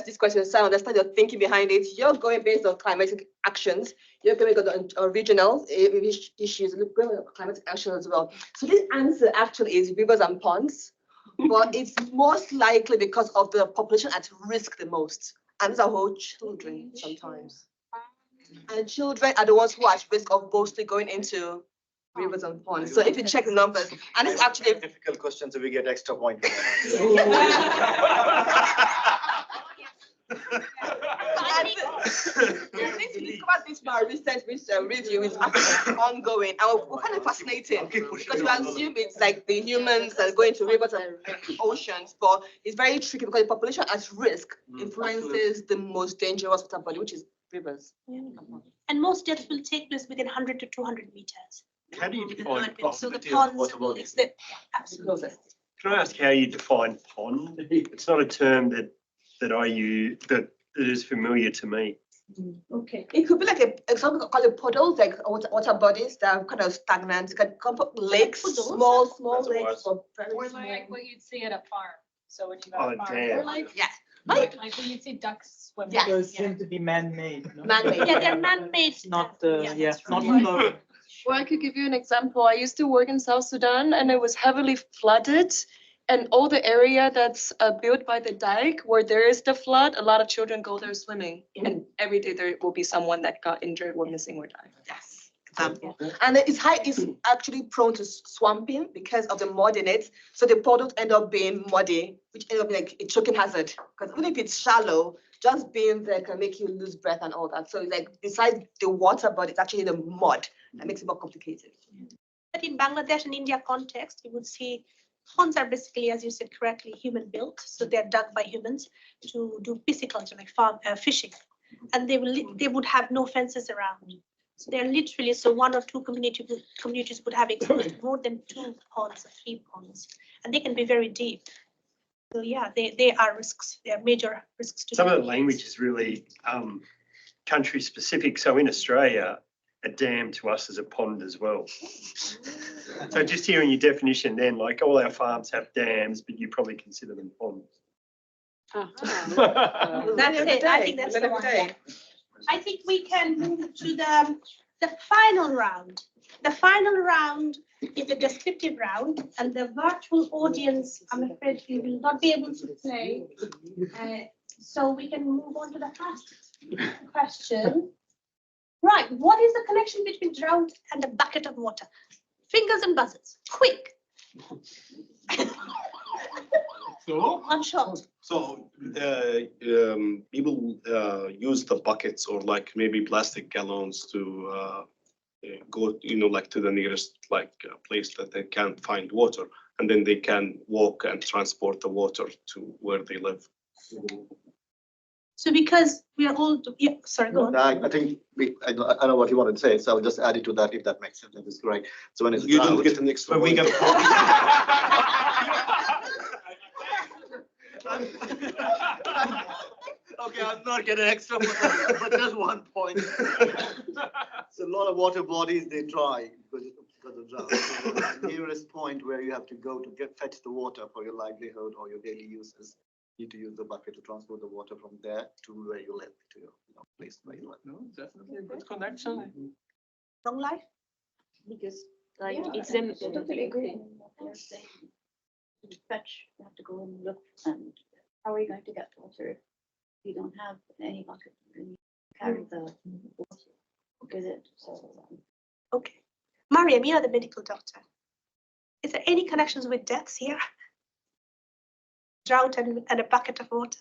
this question, so I understand your thinking behind it. You're going based on climatic actions. You're going to go on regional issues, going on climatic action as well. So this answer actually is rivers and ponds, but it's most likely because of the population at risk the most, and these are whole children sometimes. And children are the ones who are at risk of mostly going into rivers and ponds. So if you check the numbers, and it's actually Difficult question, so we get extra point. this my recent review is actually ongoing and we're kind of fascinating because we assume it's like the humans that are going to rivers and oceans, but it's very tricky because the population at risk influences the most dangerous water body, which is rivers. Yeah. And most deaths will take place within 100 to 200 meters. How do you define So the proximity of ponds, water body? it's the absolutely. Can I ask how you define pond? It's not a term that I use, that is familiar to me. Okay. It could be like something called a puddles, like water bodies that are kind of stagnant. It can come from lakes, small lakes, or very Or small. like what you'd see at a farm. So when you go Oh, to a farm, damn. or like, Yeah. like when you see ducks swimming. Yeah. Those seem to be man-made. No? Man-made. Yeah, they're man-made. Not, that's not right. floating. Well, I could give you an example. I used to work in South Sudan and it was heavily flooded. And all the area that's built by the dike where there is the flood, a lot of children go there swimming. And every day there will be someone that got injured or missing or died. Yes. example. And it's actually prone to swamping because of the mud in it. So the product end up being muddy, which end up being like a choking hazard. Because even if it's shallow, just being there can make you lose breath and all that. So it's like besides the water, but it's actually the mud that makes it more complicated. But in Bangladesh and India context, you would see ponds are basically, as you said correctly, human built. So they're dug by humans to do pisciculture, like farm fishing. And they would have no fences around. So they're literally, so one or two communities would have exposed more than 2 ponds or 3 ponds. And they can be very deep. So yeah, they are risks. They are major risks to Some of the language is really country specific. So in Australia, a dam to us is a pond as well. So just hearing your definition then, like all our farms have dams, but you probably consider them ponds. That's it. I think that's the one. I think we can move to the final round. The final round is a descriptive round, and the virtual audience, I'm afraid we will not be able to play. So we can move on to the first question. Right, what is the connection between drought and a bucket of water? Fingers and buzzers, quick. So, One shot. So people use the buckets or like maybe plastic gallons to go, like to the nearest place that they can't find water, and then they can walk and transport the water to where they live. So because we are all, yeah, sorry, go on. I think I know what you wanted to say, so I'll just add it to that if that makes sense. That is correct. So when it's You drought, don't get an extra. we get. Okay, I'm not getting extra, but just 1 point. So a lot of water bodies, they dry because of drought. So the nearest point where you have to go to fetch the water for your livelihood or your daily uses, you need to use the bucket to transport the water from there to where you live, to your place where you live. No, definitely a good connection. Long life? Because like Yeah, it's I totally agree. Fetch, you have to go and look, and how are you going to get water if you don't have any bucket? And you carry the water with it. So Okay. Mariam, you are the medical doctor. Is there any connections with deaths here? Drought and a bucket of water.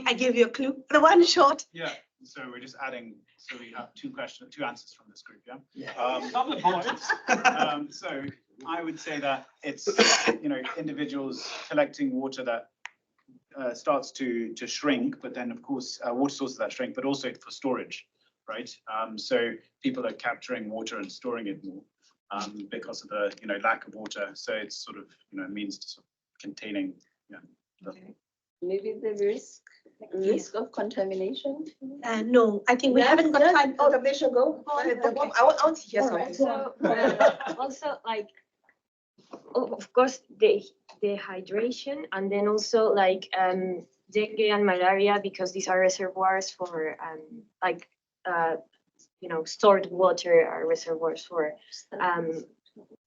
I gave you a clue. The one shot. yeah, so we're just adding, so we have 2 answers from this group, yeah? Yeah. Double points. So I would say that it's, individuals collecting water that starts to shrink, but then of course, water sources that shrink, but also for storage, right? So people are capturing water and storing it more because of the, lack of water. So it's sort of, means to sort of containing, Maybe the risk of contamination. No, I think we haven't got time. Oh, the should go. I want to hear something. So also like, of course, the dehydration, and then also like dengue and malaria, because these are reservoirs for stored water, are reservoirs for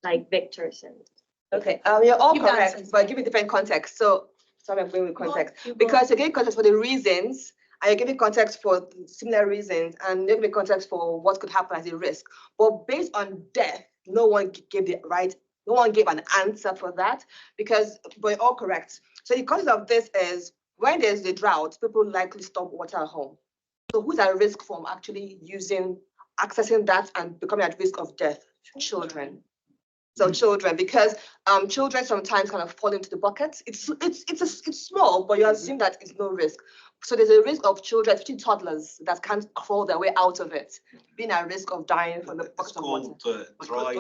like vectors and. Okay, you're all correct, but give it different context. So, sorry, I'm going with context. Because you're giving context for the reasons, and you're giving context for similar reasons, and you're giving context for what could happen as a risk. But based on death, no one gave an answer for that, because we're all correct. So the context of this is, when there's a drought, people likely stop water at home. So who's at risk from actually accessing that and becoming at risk of death? Children. So children, because children sometimes kind of fall into the bucket. It's small, but you assume that it's no risk. So there's a risk of children, especially toddlers, that can't crawl their way out of it, being at risk of dying from the bucket of water.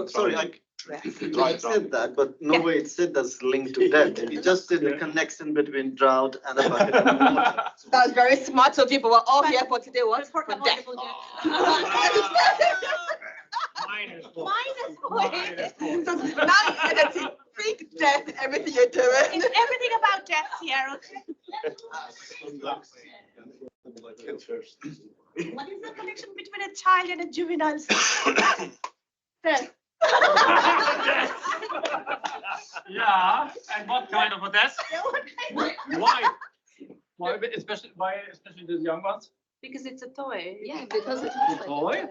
Sorry, I said that, but no way it said that's linked to death. It just said the connection between drought and a bucket of water. That was very smart. So people were all here for today. What? For death. Minus point. So now you're editing big death, everything you're doing. It's everything about death here, okay? What is the connection between a child and a juvenile? Death. Yeah, and what kind of a death? Why? Why especially these young ones? Because it's a toy. yeah, because it's Toy?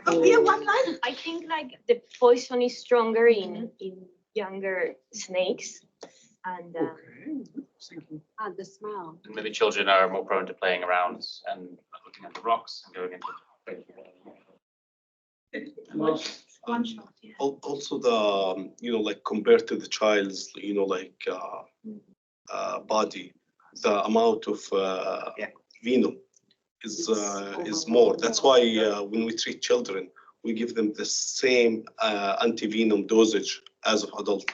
Oh, yeah, one line. I think like the poison is stronger in younger snakes, and the smell. And maybe children are more prone to playing around and looking at the rocks and going into. One shot, yeah. Also the, like compared to the child's, body, the amount of venom is more. That's why when we treat children, we give them the same anti-venom dosage as of adult.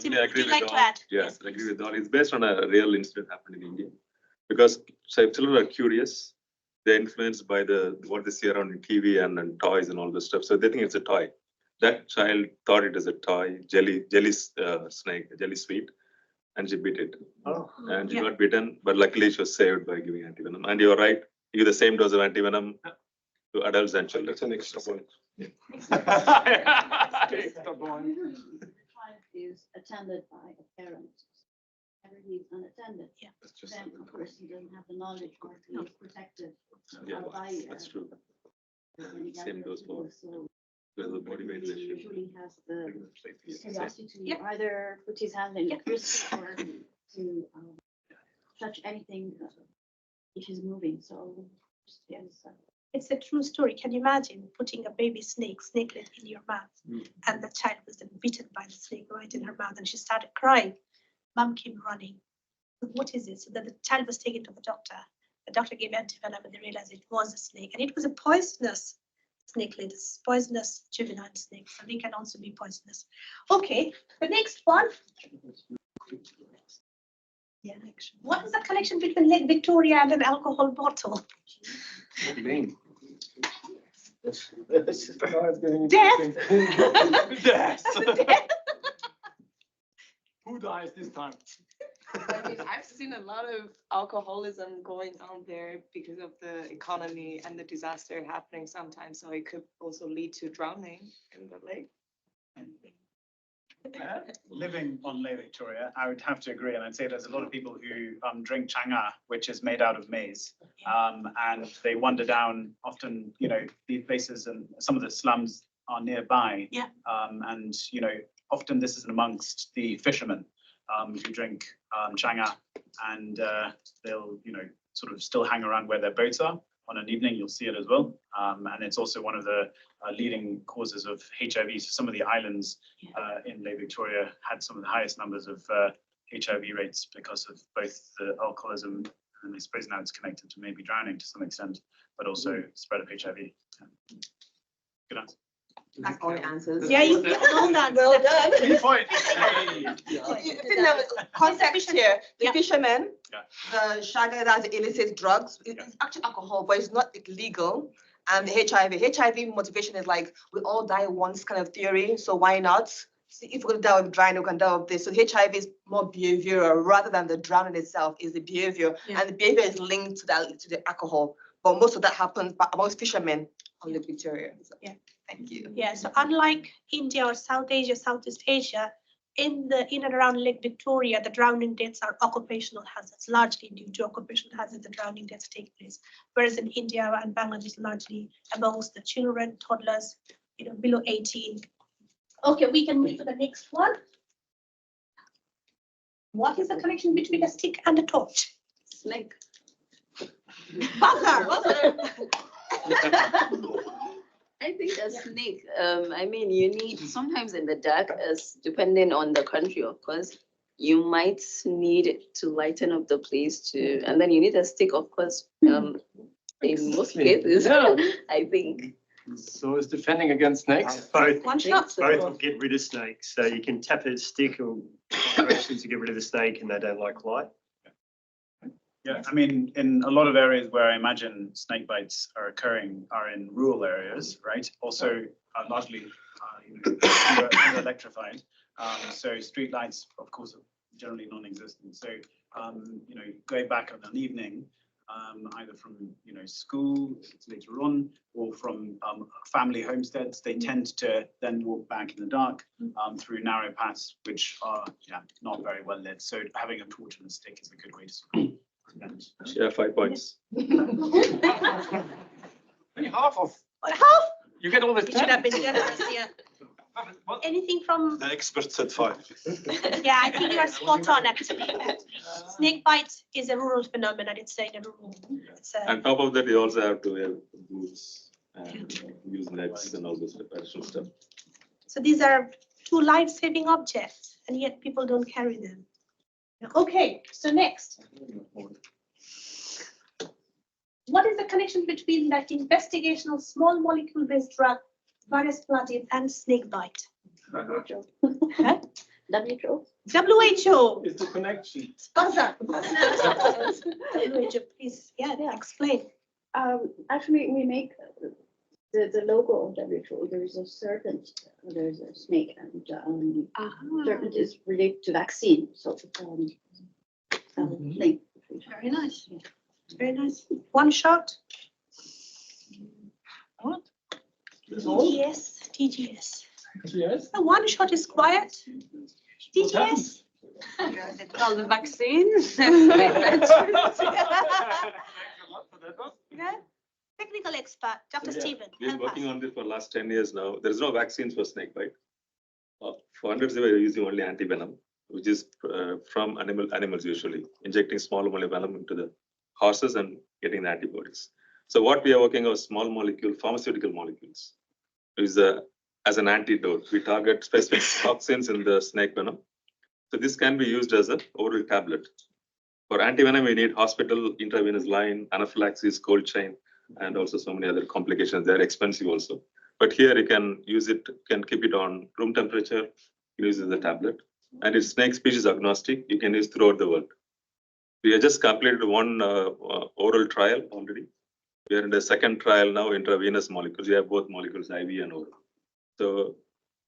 Yeah, I agree with like all. that? Yes, I agree with all. It's based on a real incident happened in India. Because so if children are curious, they're influenced by what they see around in TV and toys and all this stuff. So they think it's a toy. That child thought it was a toy, jelly snake, jelly sweet, and she bit it. Oh. And she got bitten, but luckily she was saved by giving antivenom. And you're right, you give the same dose of antivenom to adults and children. That's an extra point. Is attended by a parent. Ever he's unattended. Yeah. Then of course he doesn't have the knowledge or he is protected. Yeah, by, that's true. many Same younger dose for people. So the body weight he ratio. usually has the Same. curiosity to either put his hand in the crystal or to touch anything which is moving. So yes. It's a true story. Can you imagine putting a baby snakelet in your mouth, and the child was then bitten by the snake right in her mouth, and she started crying. Mom came running. What is it? So that the child was taken to the doctor. The doctor gave antivenom, and they realized it was a snake, and it was a poisonous snakelet, poisonous juvenile snake. So they can also be poisonous. Okay, the next one. Yeah, actually. What is the connection between Lake Victoria and an alcohol bottle? Death. Death. Who dies this time? I mean, I've seen a lot of alcoholism going on there because of the economy and the disaster happening sometimes. So it could also lead to drowning in the lake. Living on Lake Victoria, I would have to agree, and I'd say there's a lot of people who drink changa, which is made out of maize, and they wander down often, these places, and some of the slums are nearby. Yeah. And often this is amongst the fishermen who drink changa, and they'll sort of still hang around where their boats are. On an evening, you'll see it as well. And it's also one of the leading causes of HIV. So some of the islands in Lake Victoria had some of the highest numbers of HIV rates because of both the alcoholism, and I suppose now it's connected to maybe drowning to some extent, but also spread of HIV. Good answer. That's all the answers. Yeah, you well done. Well done. 3 points. Context here, the fishermen, the shaga, that's the illicit drugs, it's actually alcohol, but it's not illegal. And the HIV motivation is like, we all die once kind of theory, so why not? See, if we're gonna die of drowning, we can die of this. So HIV is more behavioral rather than the drowning itself is the behavior. And the behavior is linked to the alcohol. But most of that happens amongst fishermen on Lake Victoria. So, yeah. Thank you. Yeah, so unlike India or South Asia, Southeast Asia, in and around Lake Victoria, the drowning deaths are occupational hazards, largely due to occupational hazards, the drowning deaths take place. Whereas in India and Bangladesh, largely amongst the children, toddlers, below 18. Okay, we can move to the next one. What is the connection between a stick and a torch? Snake. Buzzer. I think a snake, I mean, you need, sometimes in the dark, as depending on the country, of course, you might need to lighten up the place and then you need a stick, of course, in most cases, I think. So it's defending against snakes? Both will get rid of snakes. So you can tap a stick or directions to get rid of the snake, and they don't like light. Yeah, I mean, in a lot of areas where I imagine snake bites are occurring are in rural areas, right? Also, largely electrified. So street lights, of course, are generally non-existent. So, going back on an evening, either from school later on or from family homesteads, they tend to then walk back in the dark through narrow paths which are not very well lit. So having a torch and a stick is a good way to sort of Yeah, 5 points. Only half of Or half? You get always We should have 10. been generous here. Anything from? The expert said 5. Yeah, I think you are spot on actually. Snake bite is a rural phenomenon. It's a rural. It's a, On top of that, you also have to wear boots and use nets and all this additional stuff. so these are two life-saving objects, and yet people don't carry them. Okay, so next. What is the connection between that investigational small molecule-based drug, virus platelet, and snake bite? WHO. Huh? WHO. WHO. It's the connection. Sponsor. WHO, please, yeah, explain. Actually, we make the logo of WHO. There is a serpent, there's a snake, and serpent is related to vaccine. So link. Very nice. Very nice. One shot. What? TGS. TGS. Yes. The one shot is quiet. TGS. They call the vaccines. Yeah. Technical expert, Dr. Stephen. We've been help working us. on this for last 10 years now. There is no vaccines for snake bite. For hundreds, they were using only antivenom, which is from animals usually, injecting small molecule venom into the horses and getting the antibodies. So what we are working on small molecule pharmaceutical molecules is as an antidote. We target specific toxins in the snake venom. So this can be used as an oral tablet. For antivenom, we need hospital intravenous line, anaphylaxis, cold chain, and also so many other complications. They're expensive also. But here you can use it, can keep it on room temperature, use it as a tablet. And it's snake species agnostic. You can use throughout the world. We have just completed one oral trial already. We are in the second trial now, intravenous molecules. We have both molecules, IV and oral. So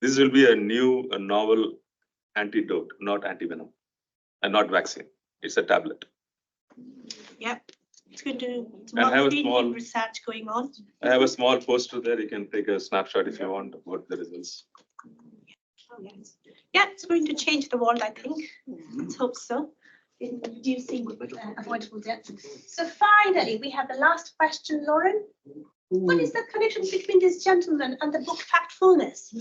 this will be a novel antidote, not antivenom, and not vaccine. It's a tablet. Yep. It's good to And have a field small- research going on. I have a small poster there. You can take a snapshot if you want about the results. Oh, yes. Yeah, it's going to change the world, I think. Let's hope so. In reducing avoidable deaths. So finally, we have the last question, Lauren. What is the connection between this gentleman and the book Factfulness?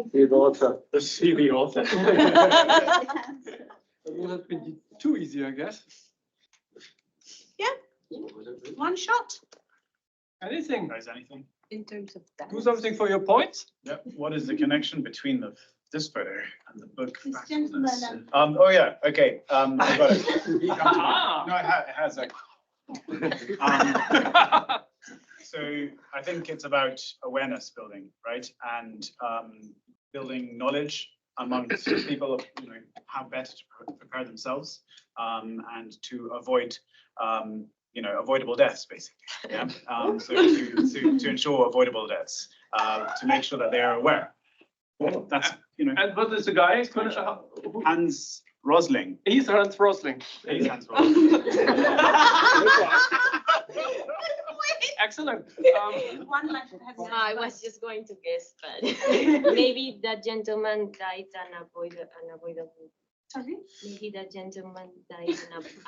The author. Let's see the author. That would have been too easy, I guess. Yeah, one shot. Anything. Guys, anything? In terms of that. Do something for your points. Yep. What is the connection between this photo and the book? This gentleman Factfulness? and Oh yeah. Okay. I got it. Ah. No, it has. So I think it's about awareness building, right? And building knowledge amongst people, how better to prepare themselves and to avoid, avoidable deaths, basically. Yeah. So to ensure avoidable deaths, to make sure that they are aware. That's And what is the guy? Hans Rosling. He's Hans Rosling. He's Hans Rosling. Excellent. one life has No, I was just going to guess, but maybe that gentleman died unavoidable. Sorry? Maybe that gentleman died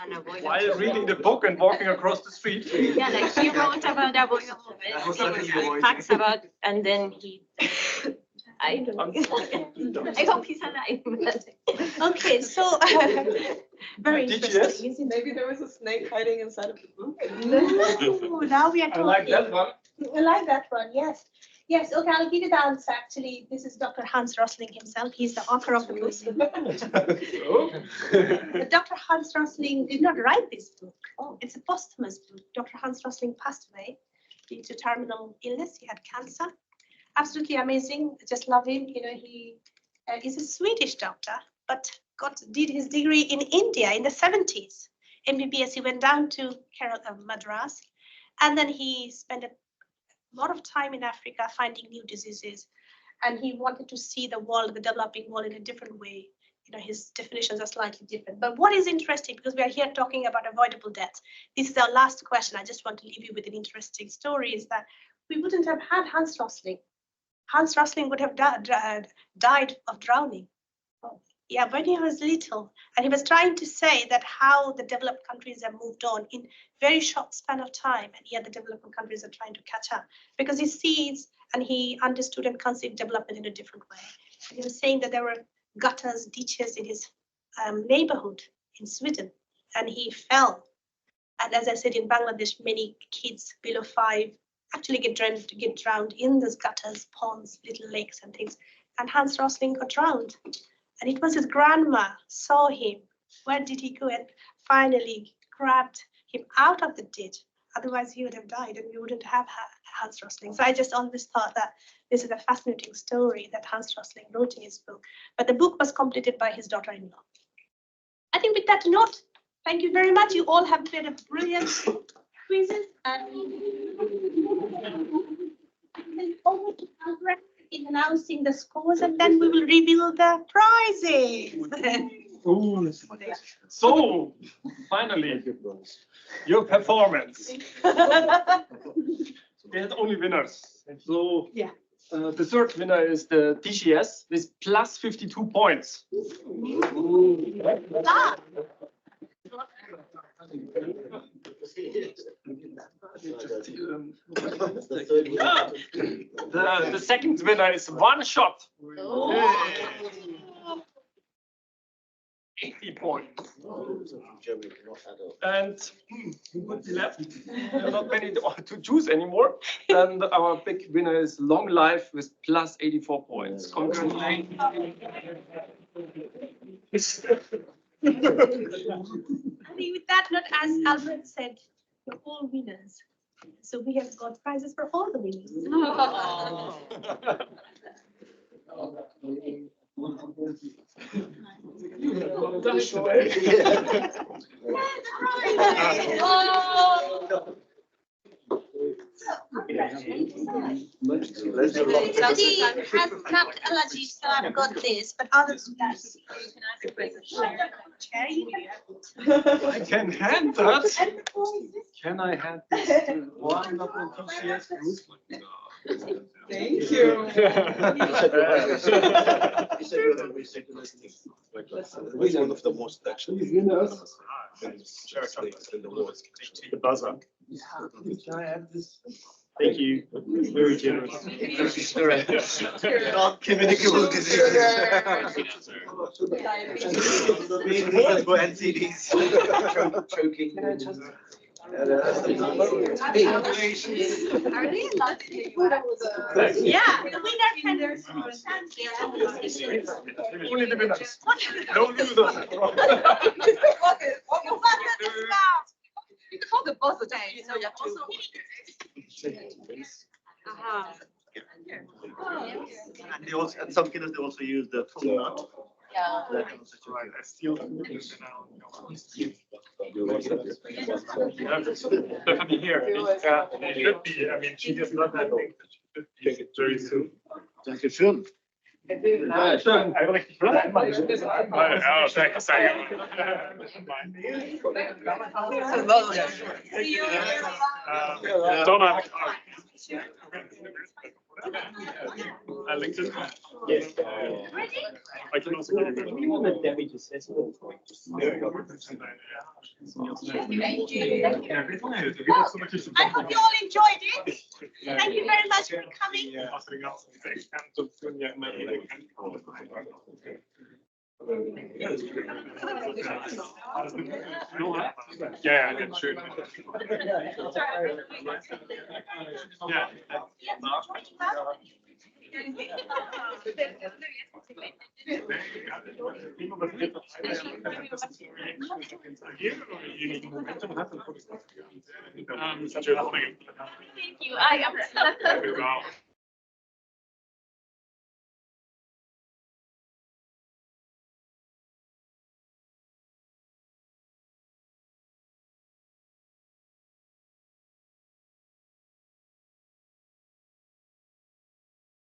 unavoidable. While reading the book and walking across the street. Yeah, like he wrote about avoidable facts about, and then he. I don't know. I hope he's alive. Okay, so very interesting. Isn't it? Maybe there was a snake hiding inside of the book. No, now we are I talking. like that one. I like that one, yes. Yes, okay, I'll give you the answer. Actually, this is Dr. Hans Rosling himself. He's the author of the book. But Dr. Hans Rosling did not write this book. Oh, it's a posthumous book. Dr. Hans Rosling passed away due to terminal illness. He had cancer. Absolutely amazing. Just love him. He is a Swedish doctor, but did his degree in India in the 70s. MBBS, he went down to Madras, and then he spent a lot of time in Africa finding new diseases, and he wanted to see the world, the developing world, in a different way. His definitions are slightly different. But what is interesting, because we are here talking about avoidable deaths, this is our last question. I just want to leave you with an interesting story, is that we wouldn't have had Hans Rosling. Hans Rosling would have died of drowning. Yeah, when he was little, and he was trying to say that how the developed countries have moved on in very short span of time, and yet the developing countries are trying to catch up because he sees and he understood and conceived development in a different way. And he was saying that there were gutters, ditches in his neighborhood in Sweden, and he fell. And as I said, in Bangladesh, many kids below 5 actually get drowned in those gutters, ponds, little lakes and things. And Hans Rosling got drowned. And it was his grandma saw him. Where did he go? And finally grabbed him out of the ditch. Otherwise, he would have died and we wouldn't have Hans Rosling. So I just always thought that this is a fascinating story that Hans Rosling wrote in his book. But the book was completed by his daughter-in-law. I think with that note, thank you very much. You all have played a brilliant quizzes. And over to Albert in announcing the scores, and then we will reveal the prizes. Ooh. So, finally, your performance. We had only winners. So, yeah. The third winner is the DGS with plus 52 points. Ah. The second winner is one shot. 80 points. And what's left? There are not many to choose anymore. And our big winner is Long Life with plus 84 points. Congratulations. I think with that note, as Albert said, we're all winners. So we have got prizes for all the winners. Somebody has nut allergies, so I've got this, but other than that, you can chair. You I can hand that. Can I hand this to one of the TCS group? Thank you. One of the most actually. The buzzer. Can I have this? Thank you. Very generous. Non-communicable diseases. For NCDs. Choking. Are they yeah, the winner can stand here. Only the winners. No losers. You can hold the both of them. You know, you also. And they also, and some killers, they also use the full nut. Yeah. Right, I steal. Definitely here. It should be, I mean, she just not that big. Very soon. Dankeschön. Eigenlijk oh, thank you. Donna. I linked it. Yes. I can also give you. We want a damage assessment. Thank you. I hope you all enjoyed it. Thank you very much for coming. Yeah, I did shoot. Yeah. Thank you. I am.